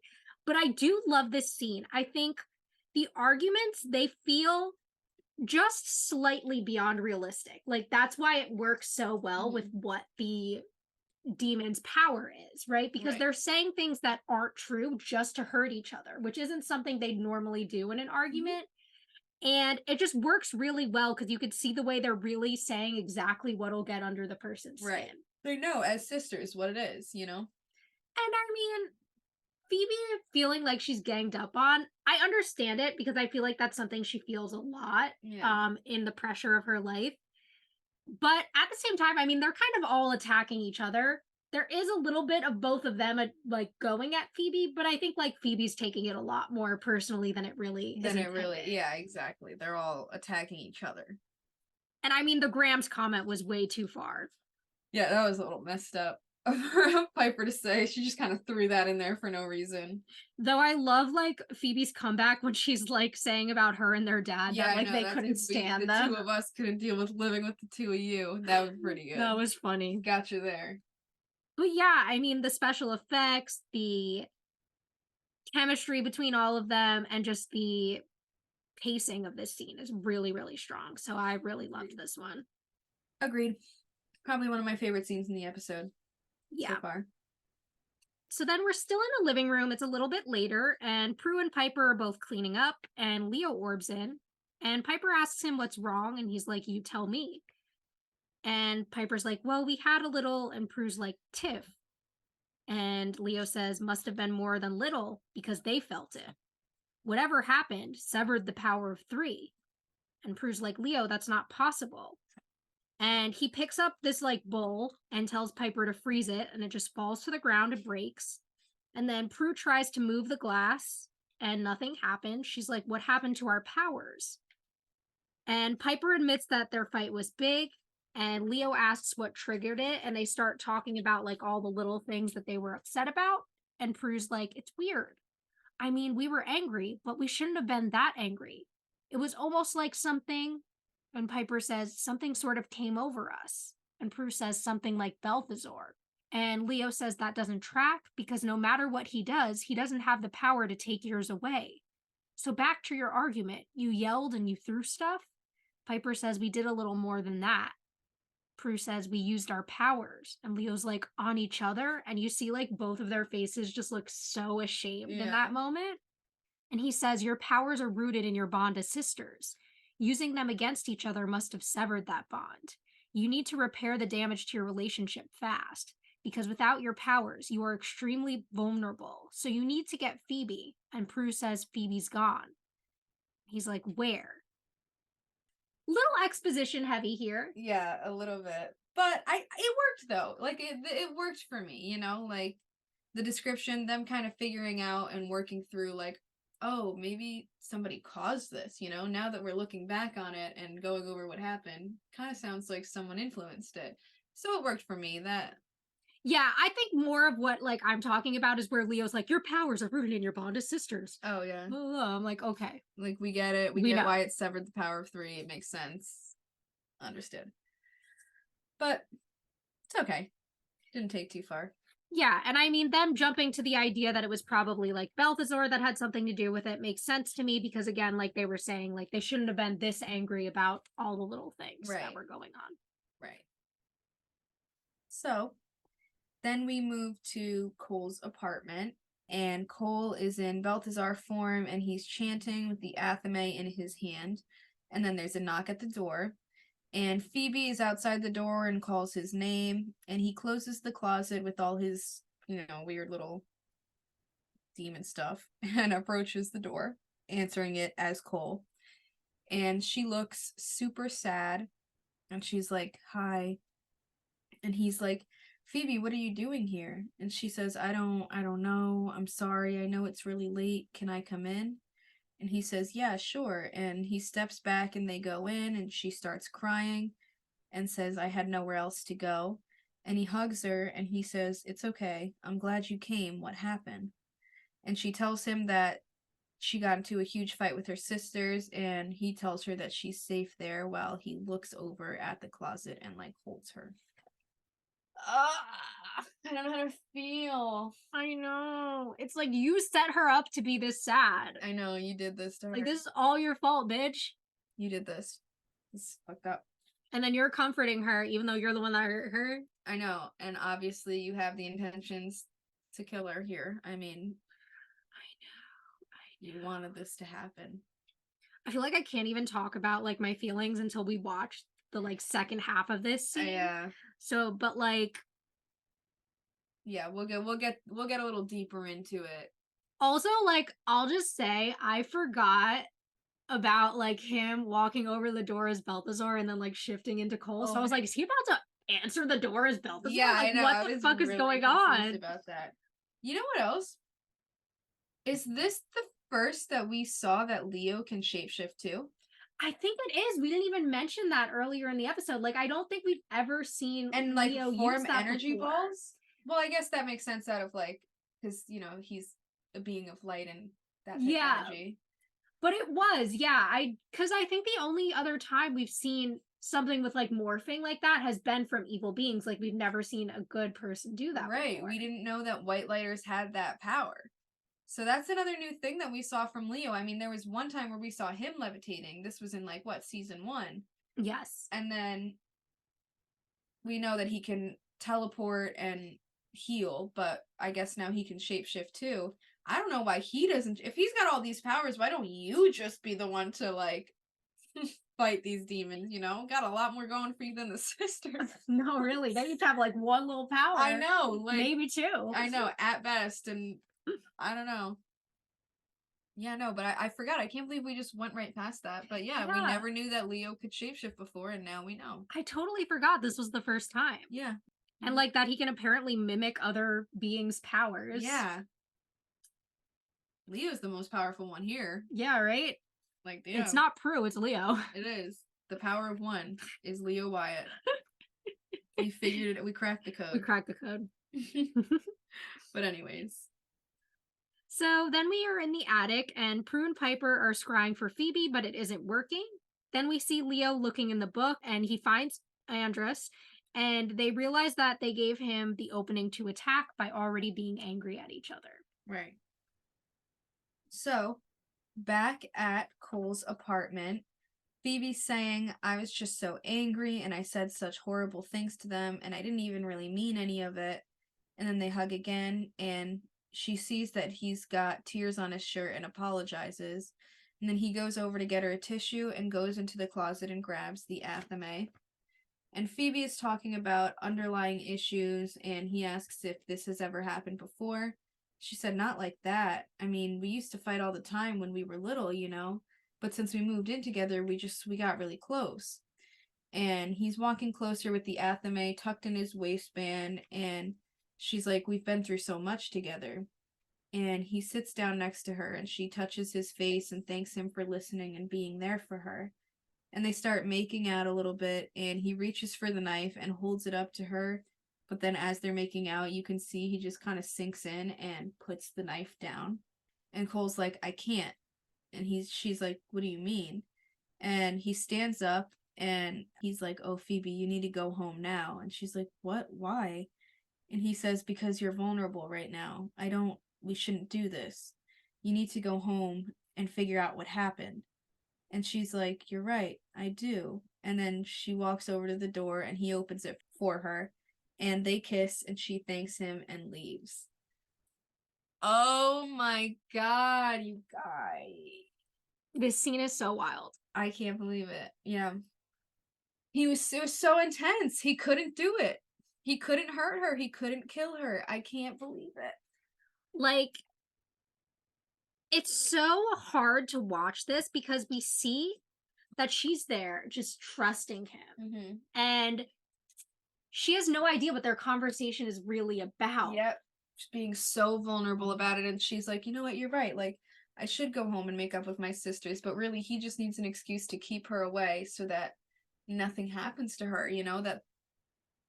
But I do love this scene. I think the arguments, they feel just slightly beyond realistic. Like that's why it works so well with what the demon's power is, right? Because they're saying things that aren't true just to hurt each other, which isn't something they'd normally do in an argument. And it just works really well because you could see the way they're really saying exactly what'll get under the person's skin. They know as sisters what it is, you know? And I mean, Phoebe feeling like she's ganged up on, I understand it because I feel like that's something she feels a lot in the pressure of her life. But at the same time, I mean, they're kind of all attacking each other. there is a little bit of both of them like going at Phoebe, but I think like Phoebe's taking it a lot more personally than it really is intended. Yeah, exactly. They're all attacking each other. And I mean, the Grams comment was way too far. Yeah, that was a little messed up for Piper to say. She just kind of threw that in there for no reason. Though I love like Phoebe's comeback when she's like saying about her and their dad that like they couldn't stand them. The two of us couldn't deal with living with the two of you. That was pretty good. That was funny. Gotcha there. But yeah, I mean, the special effects, the chemistry between all of them, and just the pacing of this scene is really, really strong. So I really loved this one. Agreed. Probably one of my favorite scenes in the episode so far. So then we're still in a living room. It's a little bit later, and Prue and Piper are both cleaning up, and Leo orbs in. And Piper asks him what's wrong, and he's like, "You tell me." And Piper's like, "Well, we had a little," and Prue's like, "Tiff." And Leo says, "Must have been more than little, because they felt it. Whatever happened severed the power of 3. And Prue's like, "Leo, that's not possible." And he picks up this like bowl and tells Piper to freeze it, and it just falls to the ground and breaks. And then Prue tries to move the glass and nothing happened. She's like, "What happened to our powers?" And Piper admits that their fight was big, and Leo asks what triggered it, and they start talking about like all the little things that they were upset about. And Prue's like, "It's weird. I mean, we were angry, but we shouldn't have been that angry. It was almost like something," and Piper says, "Something sort of came over us." And Prue says something like Balthazar. And Leo says that doesn't track because no matter what he doesn't have the power to take yours away. So back to your argument, you yelled and you threw stuff? Piper says we did a little more than that. Prue says we used our powers. And Leo's like, on each other? And you see like both of their faces just look so ashamed in that moment. And he says, your powers are rooted in your bond as sisters. Using them against each other must have severed that bond. You need to repair the damage to your relationship fast, because without your powers, you are extremely vulnerable. So you need to get Phoebe. And Prue says Phoebe's gone. He's like, where? Little exposition heavy here. Yeah, a little bit. But it worked though. Like it worked for me, you know, like the description, them kind of figuring out and working through like, oh, maybe somebody caused this, you know, now that we're looking back on it and going over what happened, kind of sounds like someone influenced it. So it worked for me. Yeah, I think more of what like I'm talking about is where Leo's like, your powers are rooted in your bond as sisters. Oh yeah. I'm like, okay. Like we get it. We get why it severed the power of 3. It makes sense. Understood. But it's okay. Didn't take too far. Yeah, and I mean, them jumping to the idea that it was probably like Balthazar that had something to do with it makes sense to me because, again, like they were saying, like they shouldn't have been this angry about all the little things that were going on. Right. So then we move to Cole's apartment, and Cole is in Balthazar form, and he's chanting with the athame in his hand. And then there's a knock at the door. And Phoebe is outside the door and calls his name, and he closes the closet with all his, you know, weird little demon stuff and approaches the door, answering it as Cole. And she looks super sad, and she's like, "Hi." And he's like, "Phoebe, what are you doing here?" And she says, I don't know. I'm sorry. I know it's really late. Can I come in?" And he says, "Yeah, sure." And he steps back and they go in, and she starts crying and says, "I had nowhere else to go." And he hugs her and he says, "It's okay. I'm glad you came. What happened?" And she tells him that she got into a huge fight with her sisters, and he tells her that she's safe there while he looks over at the closet and like holds her. I don't know how to feel. I know. It's like you set her up to be this sad. I know, you did this to her. Like, this is all your fault, bitch. You did this. It's fucked up. And then you're comforting her, even though you're the one that hurt her. I know, and obviously you have the intentions to kill her here. I mean, I know. You wanted this to happen. I feel like I can't even talk about, like, my feelings until we watch the, like, second half of this scene. Yeah. So, but, like... Yeah, we'll get a little deeper into it. Also, like, I'll just say, I forgot about, like, him walking over the door as Balthazar and then, like, shifting into Cole. So I was like, is he about to answer the door as Balthazar? Yeah, like, I know. what I the was fuck is really going confused on? about that. You know what else? Is this the first that we saw that Leo can shapeshift too? I think it is. We didn't even mention that earlier in the episode. Like, I don't think we've ever seen And like Leo use form that energy before. balls? Well, I guess that makes sense out of like, because, you know, he's a being of light and that type Yeah. of energy. But it was, yeah. Because I think the only other time we've seen something with like morphing like that has been from evil beings. Like, we've never seen a good person do that. Right. Before. We didn't know that white lighters had that power. So that's another new thing that we saw from Leo. I mean, there was one time where we saw him levitating. This was in like what, season 1? Yes. And then we know that he can teleport and heal, but I guess now he can shapeshift too. I don't know why he doesn't. If he's got all these powers, why don't you just be the one to like fight these demons? You know, got a lot more going for you than the sisters. No, really. They each have like one little power. I know, like maybe 2. I know at best, and I don't know. Yeah, no, but I forgot. I can't believe we just went right past that. But yeah, we never knew that Leo could shapeshift before, and now we know. I totally forgot this was the first time. Yeah. And like that he can apparently mimic other beings' powers. Yeah. Leo's the most powerful one here. Yeah, right? Like, yeah. It's not Prue, it's Leo. It is. The power of one is Leo Wyatt. We figured it. We cracked the code. We cracked the code. But anyways. So then we are in the attic, and Prue and Piper are scrying for Phoebe, but it isn't working. Then we see Leo looking in the book, and he finds Andras, and they realize that they gave him the opening to attack by already being angry at each other. Right. So, back at Cole's apartment, Phoebe's saying, I was just so angry, and I said such horrible things to them, and I didn't even really mean any of it. And then they hug again, and she sees that he's got tears on his shirt and apologizes. And then he goes over to get her a tissue and goes into the closet and grabs the athame. And Phoebe is talking about underlying issues, and he asks if this has ever happened before. She said, not like that. I mean, we used to fight all the time when we were little, you know? But since we moved in together, we got really close. And he's walking closer with the athame tucked in his waistband, and she's like, we've been through so much together. And he sits down next to her, and she touches his face and thanks him for listening and being there for her. And they start making out a little bit, and he reaches for the knife and holds it up to her. But then as they're making out, you can see he just kind of sinks in and puts the knife down. And Cole's like, I can't. And she's like, what do you mean? And he stands up, and he's like, oh, Phoebe, you need to go home now. And she's like, what? Why? And he says, because you're vulnerable right now. We shouldn't do this. You need to go home and figure out what happened. And she's like, you're right, I do. And then she walks over to the door, and he opens it for her. And they kiss, and she thanks him and leaves. Oh my god, you guys. This scene is so wild. I can't believe it. Yeah. It was so intense. He couldn't do it. He couldn't hurt her. He couldn't kill her. I can't believe it. Like, it's so hard to watch this because we see that she's there just trusting him. Mm-hmm. And she has no idea what their conversation is really about. Yep. Just being so vulnerable about it. And she's like, you know what? You're right. Like, I should go home and make up with my sisters. But really, he just needs an excuse to keep her away so that nothing happens to her, you know, that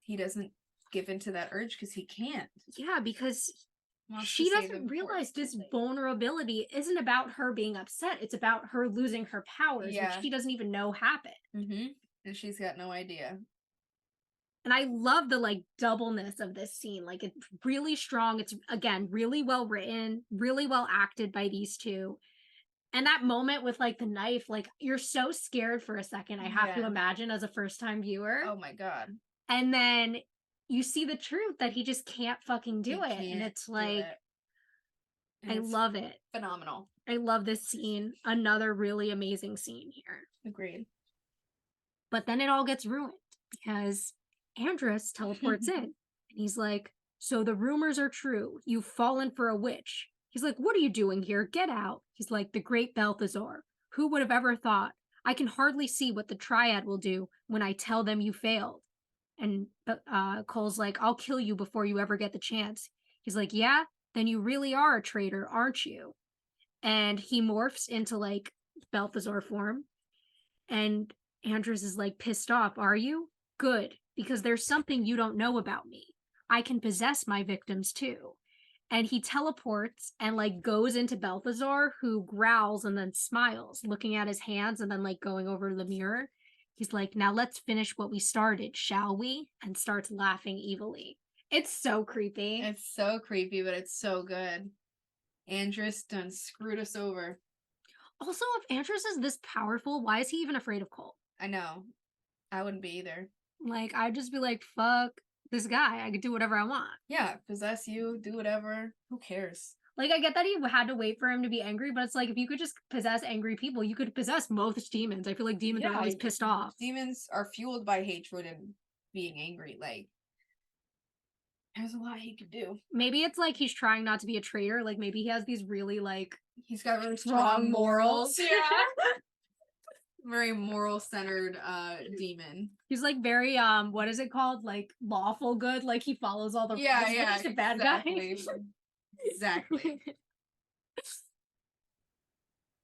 he doesn't give into that urge because he can't. Yeah, because she doesn't realize this vulnerability isn't about her being upset. It's about her losing her powers, which she doesn't even know happened. Mm-hmm. And she's got no idea. And I love the like doubleness of this scene. Like, it's really strong. It's, again, really well written, really well acted by these two. And that moment with like the knife, like, you're so scared for a second, I have to imagine, as a first-time viewer. Oh my god. And then you see the truth that he just can't fucking do it. And it's like, I love it. Phenomenal. I love this scene. Another really amazing scene here. Agreed. But then it all gets ruined because Andras teleports in. And he's like, so the rumors are true. You've fallen for a witch. He's like, what are you doing here? Get out. He's like, the great Balthazar. Who would have ever thought? I can hardly see what the triad will do when I tell them you failed. And Cole's like, I'll kill you before you ever get the chance. He's like, yeah, then you really are a traitor, aren't you? And he morphs into like Balthazar form. And Andras is like, pissed off, are you? Good, because there's something you don't know about me. I can possess my victims too. And he teleports and like goes into Balthazar, who growls and then smiles, looking at his hands and then like going over to the mirror. He's like, now let's finish what we started, shall we? And starts laughing evilly. It's so creepy. It's so creepy, but it's so good. Andras done screwed us over. Also, if Andras is this powerful, why is he even afraid of Cole? I know. I wouldn't be either. Like, I'd just be like, fuck this guy. I could do whatever I want. Yeah, possess you, do whatever. Who cares? Like, I get that he had to wait for him to be angry, but it's like, if you could just possess angry people, you could possess most demons. I feel like demons are always pissed off. Demons are fueled by hatred and being angry. Like, there's a lot he could do. Maybe it's like he's trying not to be a traitor. Like, maybe he has these really, like... He's got really strong morals. Yeah. Very moral-centered demon. He's like very, what is it called? Like, lawful good? Like, he follows all the rules. Yeah, He's just a bad guy. Exactly.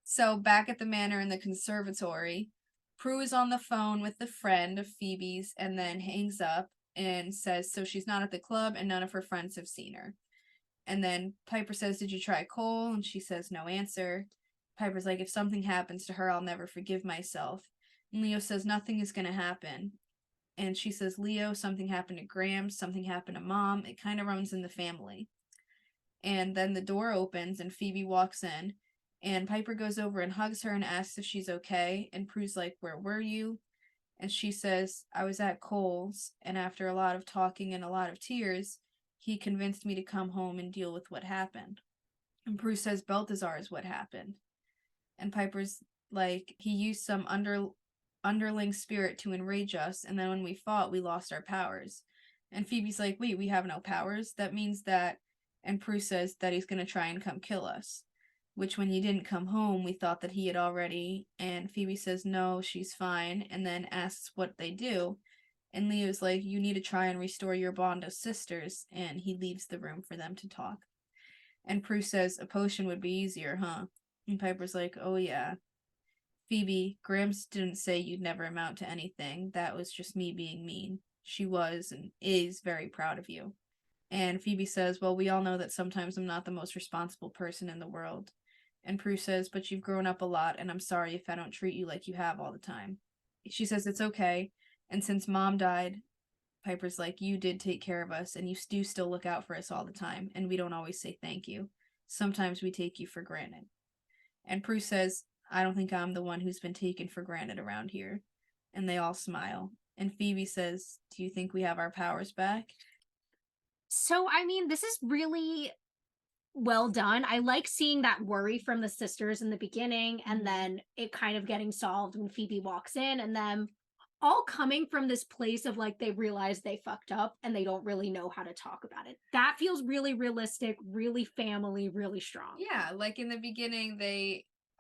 So back at the manor in the conservatory, Prue is on the phone with the friend of Phoebe's and then hangs up and says so she's not at the club and none of her friends have seen her. And then Piper says, did you try Cole? And she says no answer. Piper's like, if something happens to her, I'll never forgive myself. And Leo says nothing is going to happen. And she says, Leo, something happened to Graham, something happened to Mom. It kind of runs in the family. And then the door opens and Phoebe walks in. And Piper goes over and hugs her and asks if she's okay. And Prue's like, where were you? And she says, I was at Cole's. And after a lot of talking and a lot of tears, he convinced me to come home and deal with what happened. And Prue says Balthazar is what happened. And Piper's like, he used some underling spirit to enrage us. And then when we fought, we lost our powers. And Phoebe's like, wait, we have no powers? That means that... And Prue says that he's going to try and come kill us. Which when you didn't come home, we thought that he had already. And Phoebe says, no, she's fine. And then asks what they do. And Leo's like, you need to try and restore your bond as sisters. And he leaves the room for them to talk. And Prue says, a potion would be easier, huh? And Piper's like, oh yeah. Phoebe, Grams didn't say you'd never amount to anything. That was just me being mean. She was and is very proud of you. And Phoebe says, well, we all know that sometimes I'm not the most responsible person in the world. And Prue says, but you've grown up a lot, and I'm sorry if I don't treat you like you have all the time. She says it's okay, and since Mom died, Piper's like, you did take care of us, and you do still look out for us all the time, and we don't always say thank you. Sometimes we take you for granted. And Prue says, I don't think I'm the one who's been taken for granted around here. And they all smile. And Phoebe says, do you think we have our powers back? So, I mean, this is really well done. I like seeing that worry from the sisters in the beginning and then it kind of getting solved when Phoebe walks in and them all coming from this place of like they realize they fucked up and they don't really know how to talk about it. That feels really realistic, really family, really strong. Yeah, like in the beginning,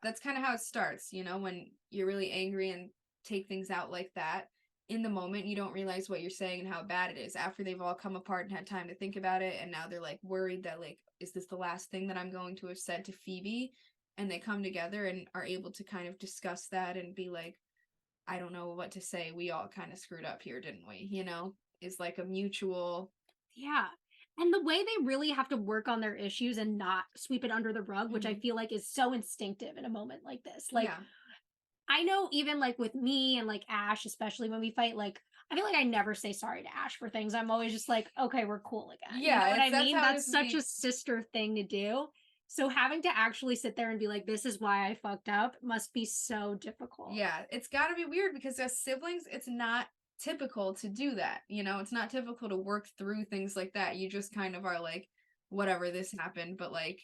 that's kind of how it starts, you know, when you're really angry and take things out like that. In the moment, you don't realize what you're saying and how bad it is. After they've all come apart and had time to think about it, and now they're like worried that like, is this the last thing that I'm going to have said to Phoebe? And they come together and are able to kind of discuss that and be like, I don't know what to say. We all kind of screwed up here, didn't we? You know, is like a mutual. Yeah. And the way they really have to work on their issues and not sweep it under the rug, which I feel like is so instinctive in a moment like this. Like, yeah. I know even like with me and like Ash, especially when we fight, like I feel like I never say sorry to Ash for things. I'm always just like, okay, we're cool again. Yeah, you know what I mean? That's such a sister thing to do. So having to actually sit there and be like, this is why I fucked up must be so difficult. Yeah, it's gotta be weird because as siblings, it's not typical to do that. You know, it's not typical to work through things like that. You just kind of are like, whatever, this happened, but like,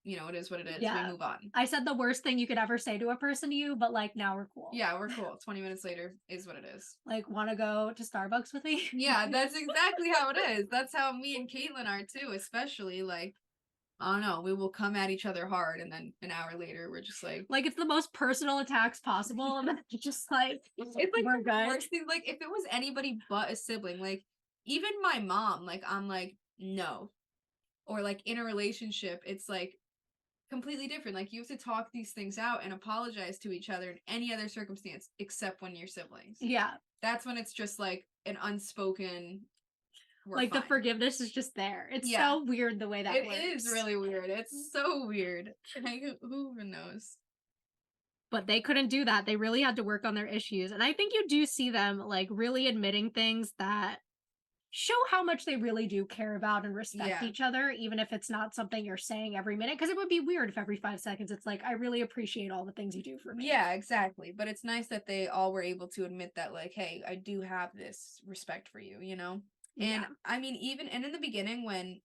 you know, it is what it is. Yeah. We move on. I said the worst thing you could ever say to a person to you, but like now we're cool. Yeah, we're cool. 20 minutes later is what it is. Like, want to go to Starbucks with me? Yeah, that's exactly how it is. That's how me and Caitlin are too, especially like oh no, we will come at each other hard, and then an hour later we're just like Like, it's the most personal attacks possible, and then it's just like, it's like we're the good. worst thing. Like if it was anybody but a sibling, like even my mom, like I'm like no, or like in a relationship, it's like completely different. Like you have to talk these things out and apologize to each other in any other circumstance except when you're siblings. Yeah. That's when it's just like an unspoken we're Like, fine. the forgiveness is just there. It's Yeah. so weird the way that works. It is really weird. It's so weird. Like, who even knows? But they couldn't do that. They really had to work on their issues. And I think you do see them, like, really admitting things that show how much they really do care about and respect Yeah. each other, even if it's not something you're saying every minute. Because it would be weird if every 5 seconds it's like, I really appreciate all the things you do for me. Yeah, exactly. But it's nice that they all were able to admit that, like, hey, I do have this respect for you, you know? And Yeah. I mean, even and in the beginning when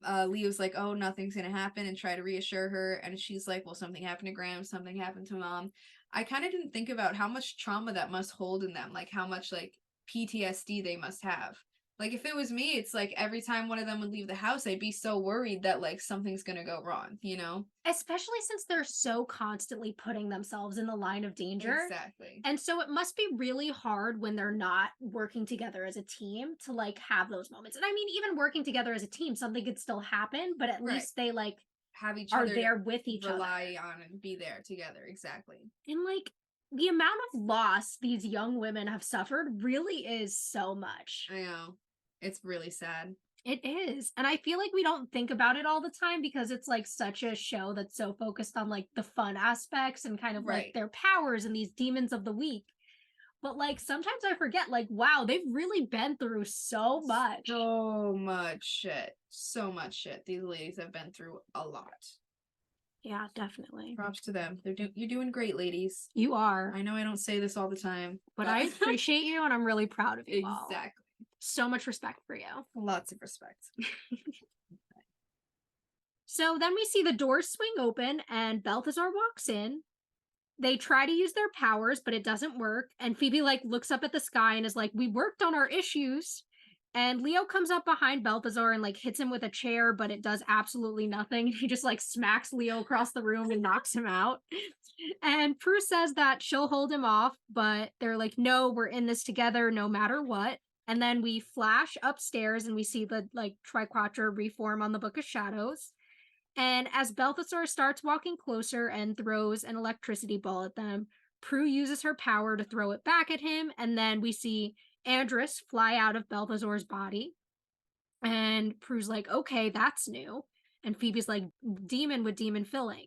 Leo's like, oh, nothing's gonna happen, and try to reassure her, and she's like, well, something happened to Graham, something happened to Mom. I kind of didn't think about how much trauma that must hold in them, like how much like PTSD they must have. Like if it was me, it's like every time one of them would leave the house, I'd be so worried that like something's gonna go wrong, you know? Especially since they're so constantly putting themselves in the line of danger. Exactly. And so it must be really hard when they're not working together as a team to like have those moments. And I mean, even working together as a team, something could still happen, but at Right. least they like Have each are other there with each rely other. on and be there together. Exactly. And like the amount of loss these young women have suffered really is so much. I know. It's really sad. It is. And I feel like we don't think about it all the time because it's like such a show that's so focused on like the fun aspects and kind of like Right. their powers and these demons of the week. But like sometimes I forget, like, wow, they've really been through so much. So much shit. So much shit. These ladies have been through a lot. Yeah, definitely. Props to them. You're doing great, ladies. You are. I know I don't say this all the time, But I appreciate you and I'm really proud of you all. Exactly. So much respect for you. Lots of respect. So then we see the doors swing open and Balthazar walks in. They try to use their powers, but it doesn't work. And Phoebe like looks up at the sky and is like, we worked on our issues. And Leo comes up behind Balthazar and like hits him with a chair, but it does absolutely nothing. He just like smacks Leo across the room and knocks him out. And Prue says that she'll hold him off, but they're like, no, we're in this together no matter what. And then we flash upstairs and we see the like Triquatra reform on the Book of Shadows. And as Balthazar starts walking closer and throws an electricity ball at them, Prue uses her power to throw it back at him. And then we see Andras fly out of Balthazar's body. And Prue's like, okay, that's new. And Phoebe's like, demon with demon filling.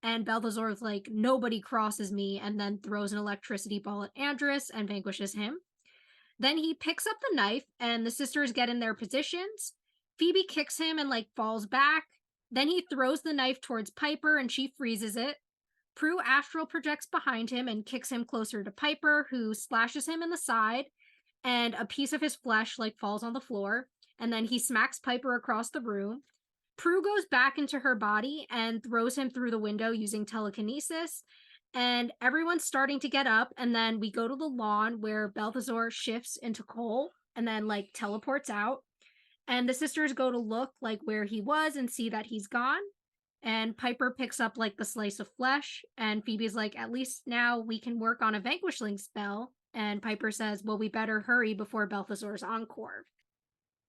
And Balthazar's like, nobody crosses me, and then throws an electricity ball at Andras and vanquishes him. Then he picks up the knife, and the sisters get in their positions. Phoebe kicks him and like falls back. Then he throws the knife towards Piper, and she freezes it. Prue astral projects behind him and kicks him closer to Piper, who slashes him in the side, and a piece of his flesh like falls on the floor. And then he smacks Piper across the room. Prue goes back into her body and throws him through the window using telekinesis. And everyone's starting to get up. And then we go to the lawn where Balthazar shifts into Cole and then like teleports out. And the sisters go to look like where he was and see that he's gone. And Piper picks up like the slice of flesh. And Phoebe's like, at least now we can work on a vanquishing spell. And Piper says, well, we better hurry before Balthazar's encore.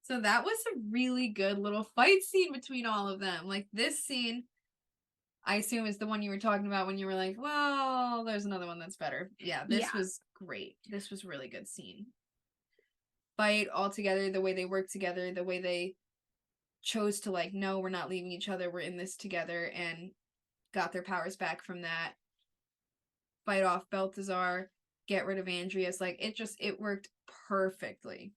So that was a really good little fight scene between all of them. Like this scene, I assume is the one you were talking about when you were like, well, there's another one that's better. Yeah, this was great. This was really good scene. Fight all together, the way they work together, the way they chose to like, no, we're not leaving each other, we're in this together, and got their powers back from that. Fight off Balthazar, get rid of Andreas. Like it worked perfectly.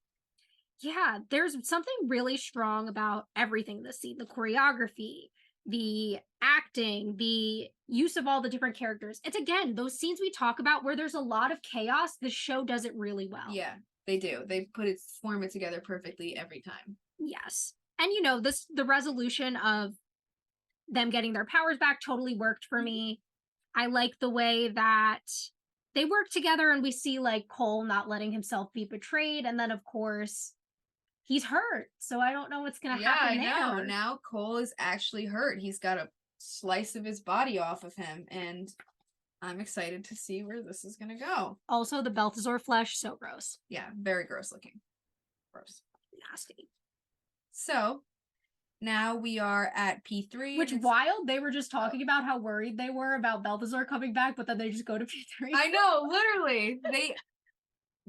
Yeah, there's something really strong about everything this scene, the choreography, the acting, the use of all the different characters. It's again those scenes we talk about where there's a lot of chaos. The show does it really well. Yeah, they do. They form it together perfectly every time. Yes. And you know, the resolution of them getting their powers back totally worked for me. I like the way that they work together and we see like Cole not letting himself be betrayed. And then of course he's hurt, so I don't know what's gonna Yeah, I happen know. there. Now Cole is actually hurt. He's got a slice of his body off of him, and I'm excited to see where this is gonna go. Also, the Balthazar flesh, so gross. Yeah, very gross looking. Gross. Nasty. So now we are at P3. Which wild, they were just talking about how worried they were about Balthazar coming back, but then they just go to P3. I know, literally.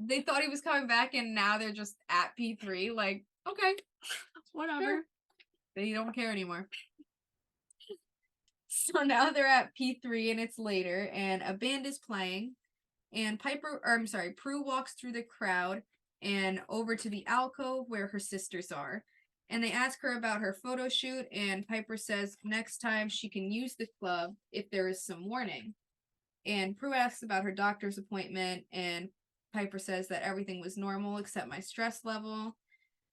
They thought he was coming back, and now they're just at P3. Like, okay, Whatever. sure. They don't care anymore. So now they're at P3, and it's later, and a band is playing, and Prue walks through the crowd and over to the alcove where her sisters are. And they ask her about her photo shoot, and Piper says next time she can use the club if there is some warning. And Prue asks about her doctor's appointment, and Piper says that everything was normal except my stress level.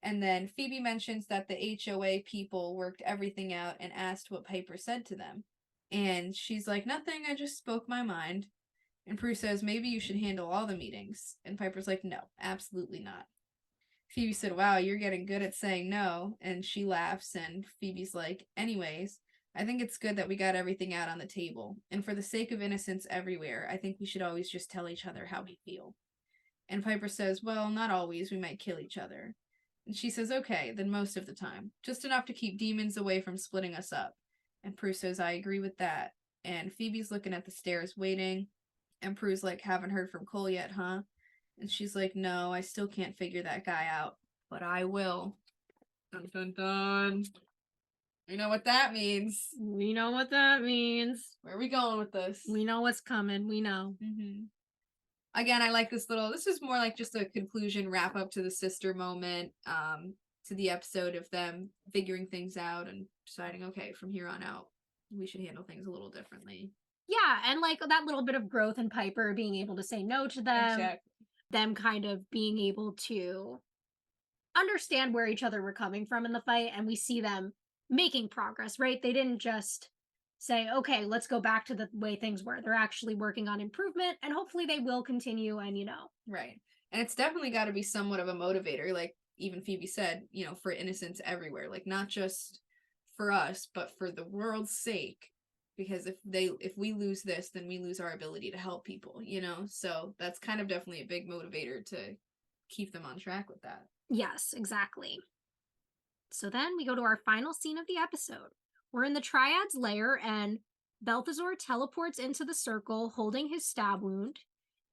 And then Phoebe mentions that the HOA people worked everything out and asked what Piper said to them. And she's like, nothing, I just spoke my mind. And Prue says, maybe you should handle all the meetings. And Piper's like, no, absolutely not. Phoebe said, wow, you're getting good at saying no. And she laughs, and Phoebe's like, anyways, I think it's good that we got everything out on the table. And for the sake of innocence everywhere, I think we should always just tell each other how we feel. And Piper says, well, not always, we might kill each other. And she says, okay, then most of the time. Just enough to keep demons away from splitting us up. And Prue says, I agree with that. And Phoebe's looking at the stairs waiting. And Prue's like, haven't heard from Cole yet, huh? And she's like, no, I still can't figure that guy out. But I will. Dun dun dun. You know what that means. We know what that means. Where are we going with this? We know what's coming. We know. Mm-hmm. Again, I like this is more like just a conclusion wrap up to the sister moment, to the episode of them figuring things out and deciding, okay, from here on out, we should handle things a little differently. Yeah, and like that little bit of growth in Piper being able to say no to them. Exactly. Them kind of being able to understand where each other were coming from in the fight, and we see them making progress, right? They didn't just say, okay, let's go back to the way things were. They're actually working on improvement, and hopefully they will continue, and Right. And it's definitely got to be somewhat of a motivator, like even Phoebe said, for innocence everywhere, like not just for us, but for the world's sake. Because if we lose this, then we lose our ability to help people, So that's kind of definitely a big motivator to keep them on track with that. Yes, exactly. So then we go to our final scene of the episode. We're in the Triad's lair, and Balthazar teleports into the circle holding his stab wound.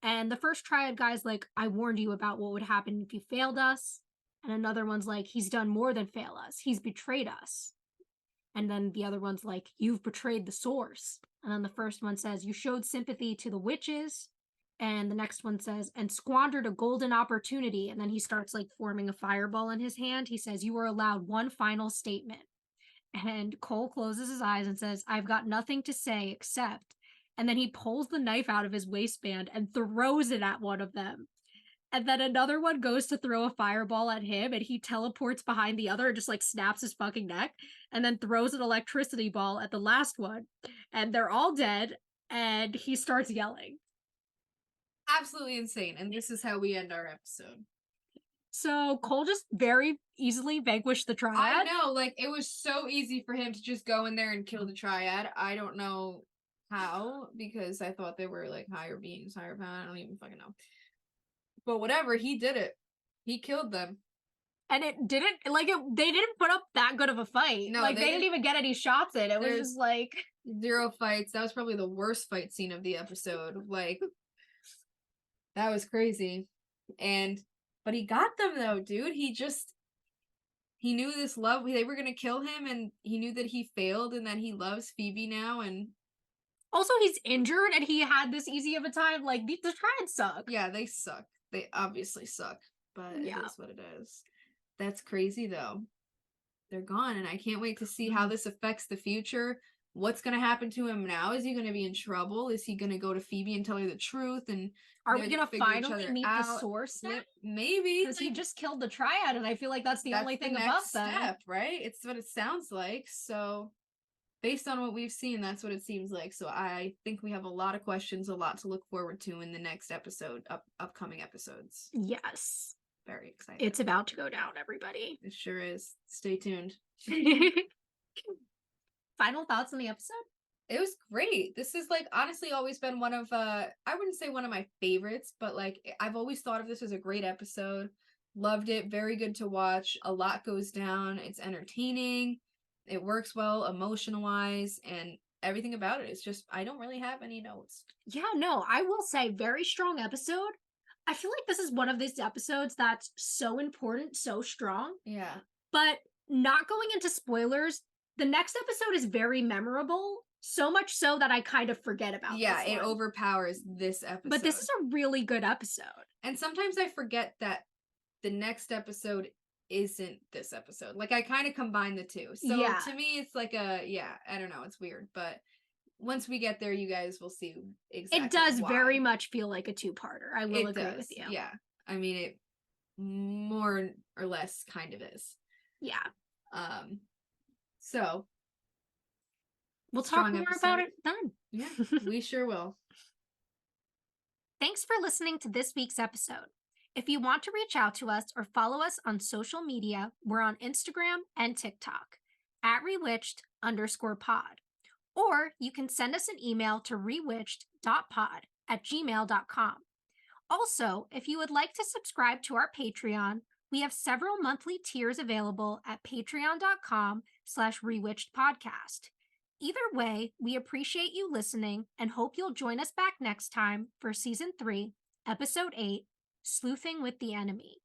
And the first Triad guy's like, I warned you about what would happen if you failed us. And another one's like, he's done more than fail us. He's betrayed us. And then the other one's like, you've betrayed the source. And then the first one says, you showed sympathy to the witches. And the next one says, and squandered a golden opportunity. And then he starts like forming a fireball in his hand. He says, you were allowed one final statement. And Cole closes his eyes and says, I've got nothing to say except. And then he pulls the knife out of his waistband and throws it at one of them. And then another one goes to throw a fireball at him, and he teleports behind the other and just like snaps his fucking neck, and then throws an electricity ball at the last one. And they're all dead, and he starts yelling. Absolutely insane. And this is how we end our episode. So Cole just very easily vanquished the Triad. I know, like it was so easy for him to just go in there and kill the Triad. I don't know how, because I thought they were like higher beings, higher power. I don't even fucking know. But whatever, he did it. He killed them. And it didn't, they didn't put up that good of a fight. No, they didn't even get any shots in. It was just like... 0 fights. That was probably the worst fight scene of the episode. Like, that was crazy. But he got them though, dude. He knew this love, they were gonna kill him, and he knew that he failed and that he loves Phoebe now, and... Also, he's injured, and he had this easy of a time. Like, the Triads suck. Yeah, they suck. They obviously suck, but yeah. It is what it is. That's crazy, though. They're gone, and I can't wait to see how this affects the future. What's going to happen to him now? Is he going to be in trouble? Is he going to go to Phoebe and tell her the truth? And are we going to finally meet the source now? Maybe. Because he just killed the Triad, and I feel like that's the only thing above them. Step, right? It's what it sounds like. So, based on what we've seen, that's what it seems like. So I think we have a lot of questions, a lot to look forward to in the next episode, upcoming episodes. Yes. very excited. It's about to go down, everybody. It sure is. Stay tuned. Final thoughts on the episode? It was great. This is like honestly always been one of I wouldn't say one of my favorites, but like I've always thought of this as a great episode. Loved it. Very good to watch. A lot goes down. It's entertaining. It works well emotion wise and everything about it. It's just I don't really have any notes. Yeah, no, I will say very strong episode. I feel like this is one of these episodes that's so important, so strong, Yeah. but not going into spoilers, the next episode is very memorable, so much so that I kind of forget about Yeah, this it one. overpowers this episode. But this is a really good episode. And sometimes I forget that the next episode isn't this episode. Like I kind of combine the two. So Yeah. to me it's like I don't know, it's weird, but once we get there you guys will see exactly It does why. very much feel like a two-parter. I will agree with you. Yeah. I mean it more or less kind of is. Yeah. So we'll talk strong more episode. about it then. Yeah, we sure will. Thanks for listening to this week's episode. If you want to reach out to us or follow us on social media, we're on Instagram and TikTok at rewitched_pod. Or you can send us an email to rewitched.pod@gmail.com. Also, if you would like to subscribe to our Patreon, we have several monthly tiers available at patreon.com/rewitchedpodcast. Either way, we appreciate you listening and hope you'll join us back next time for Season 3, Episode 8, Sleuthing with the Enemy.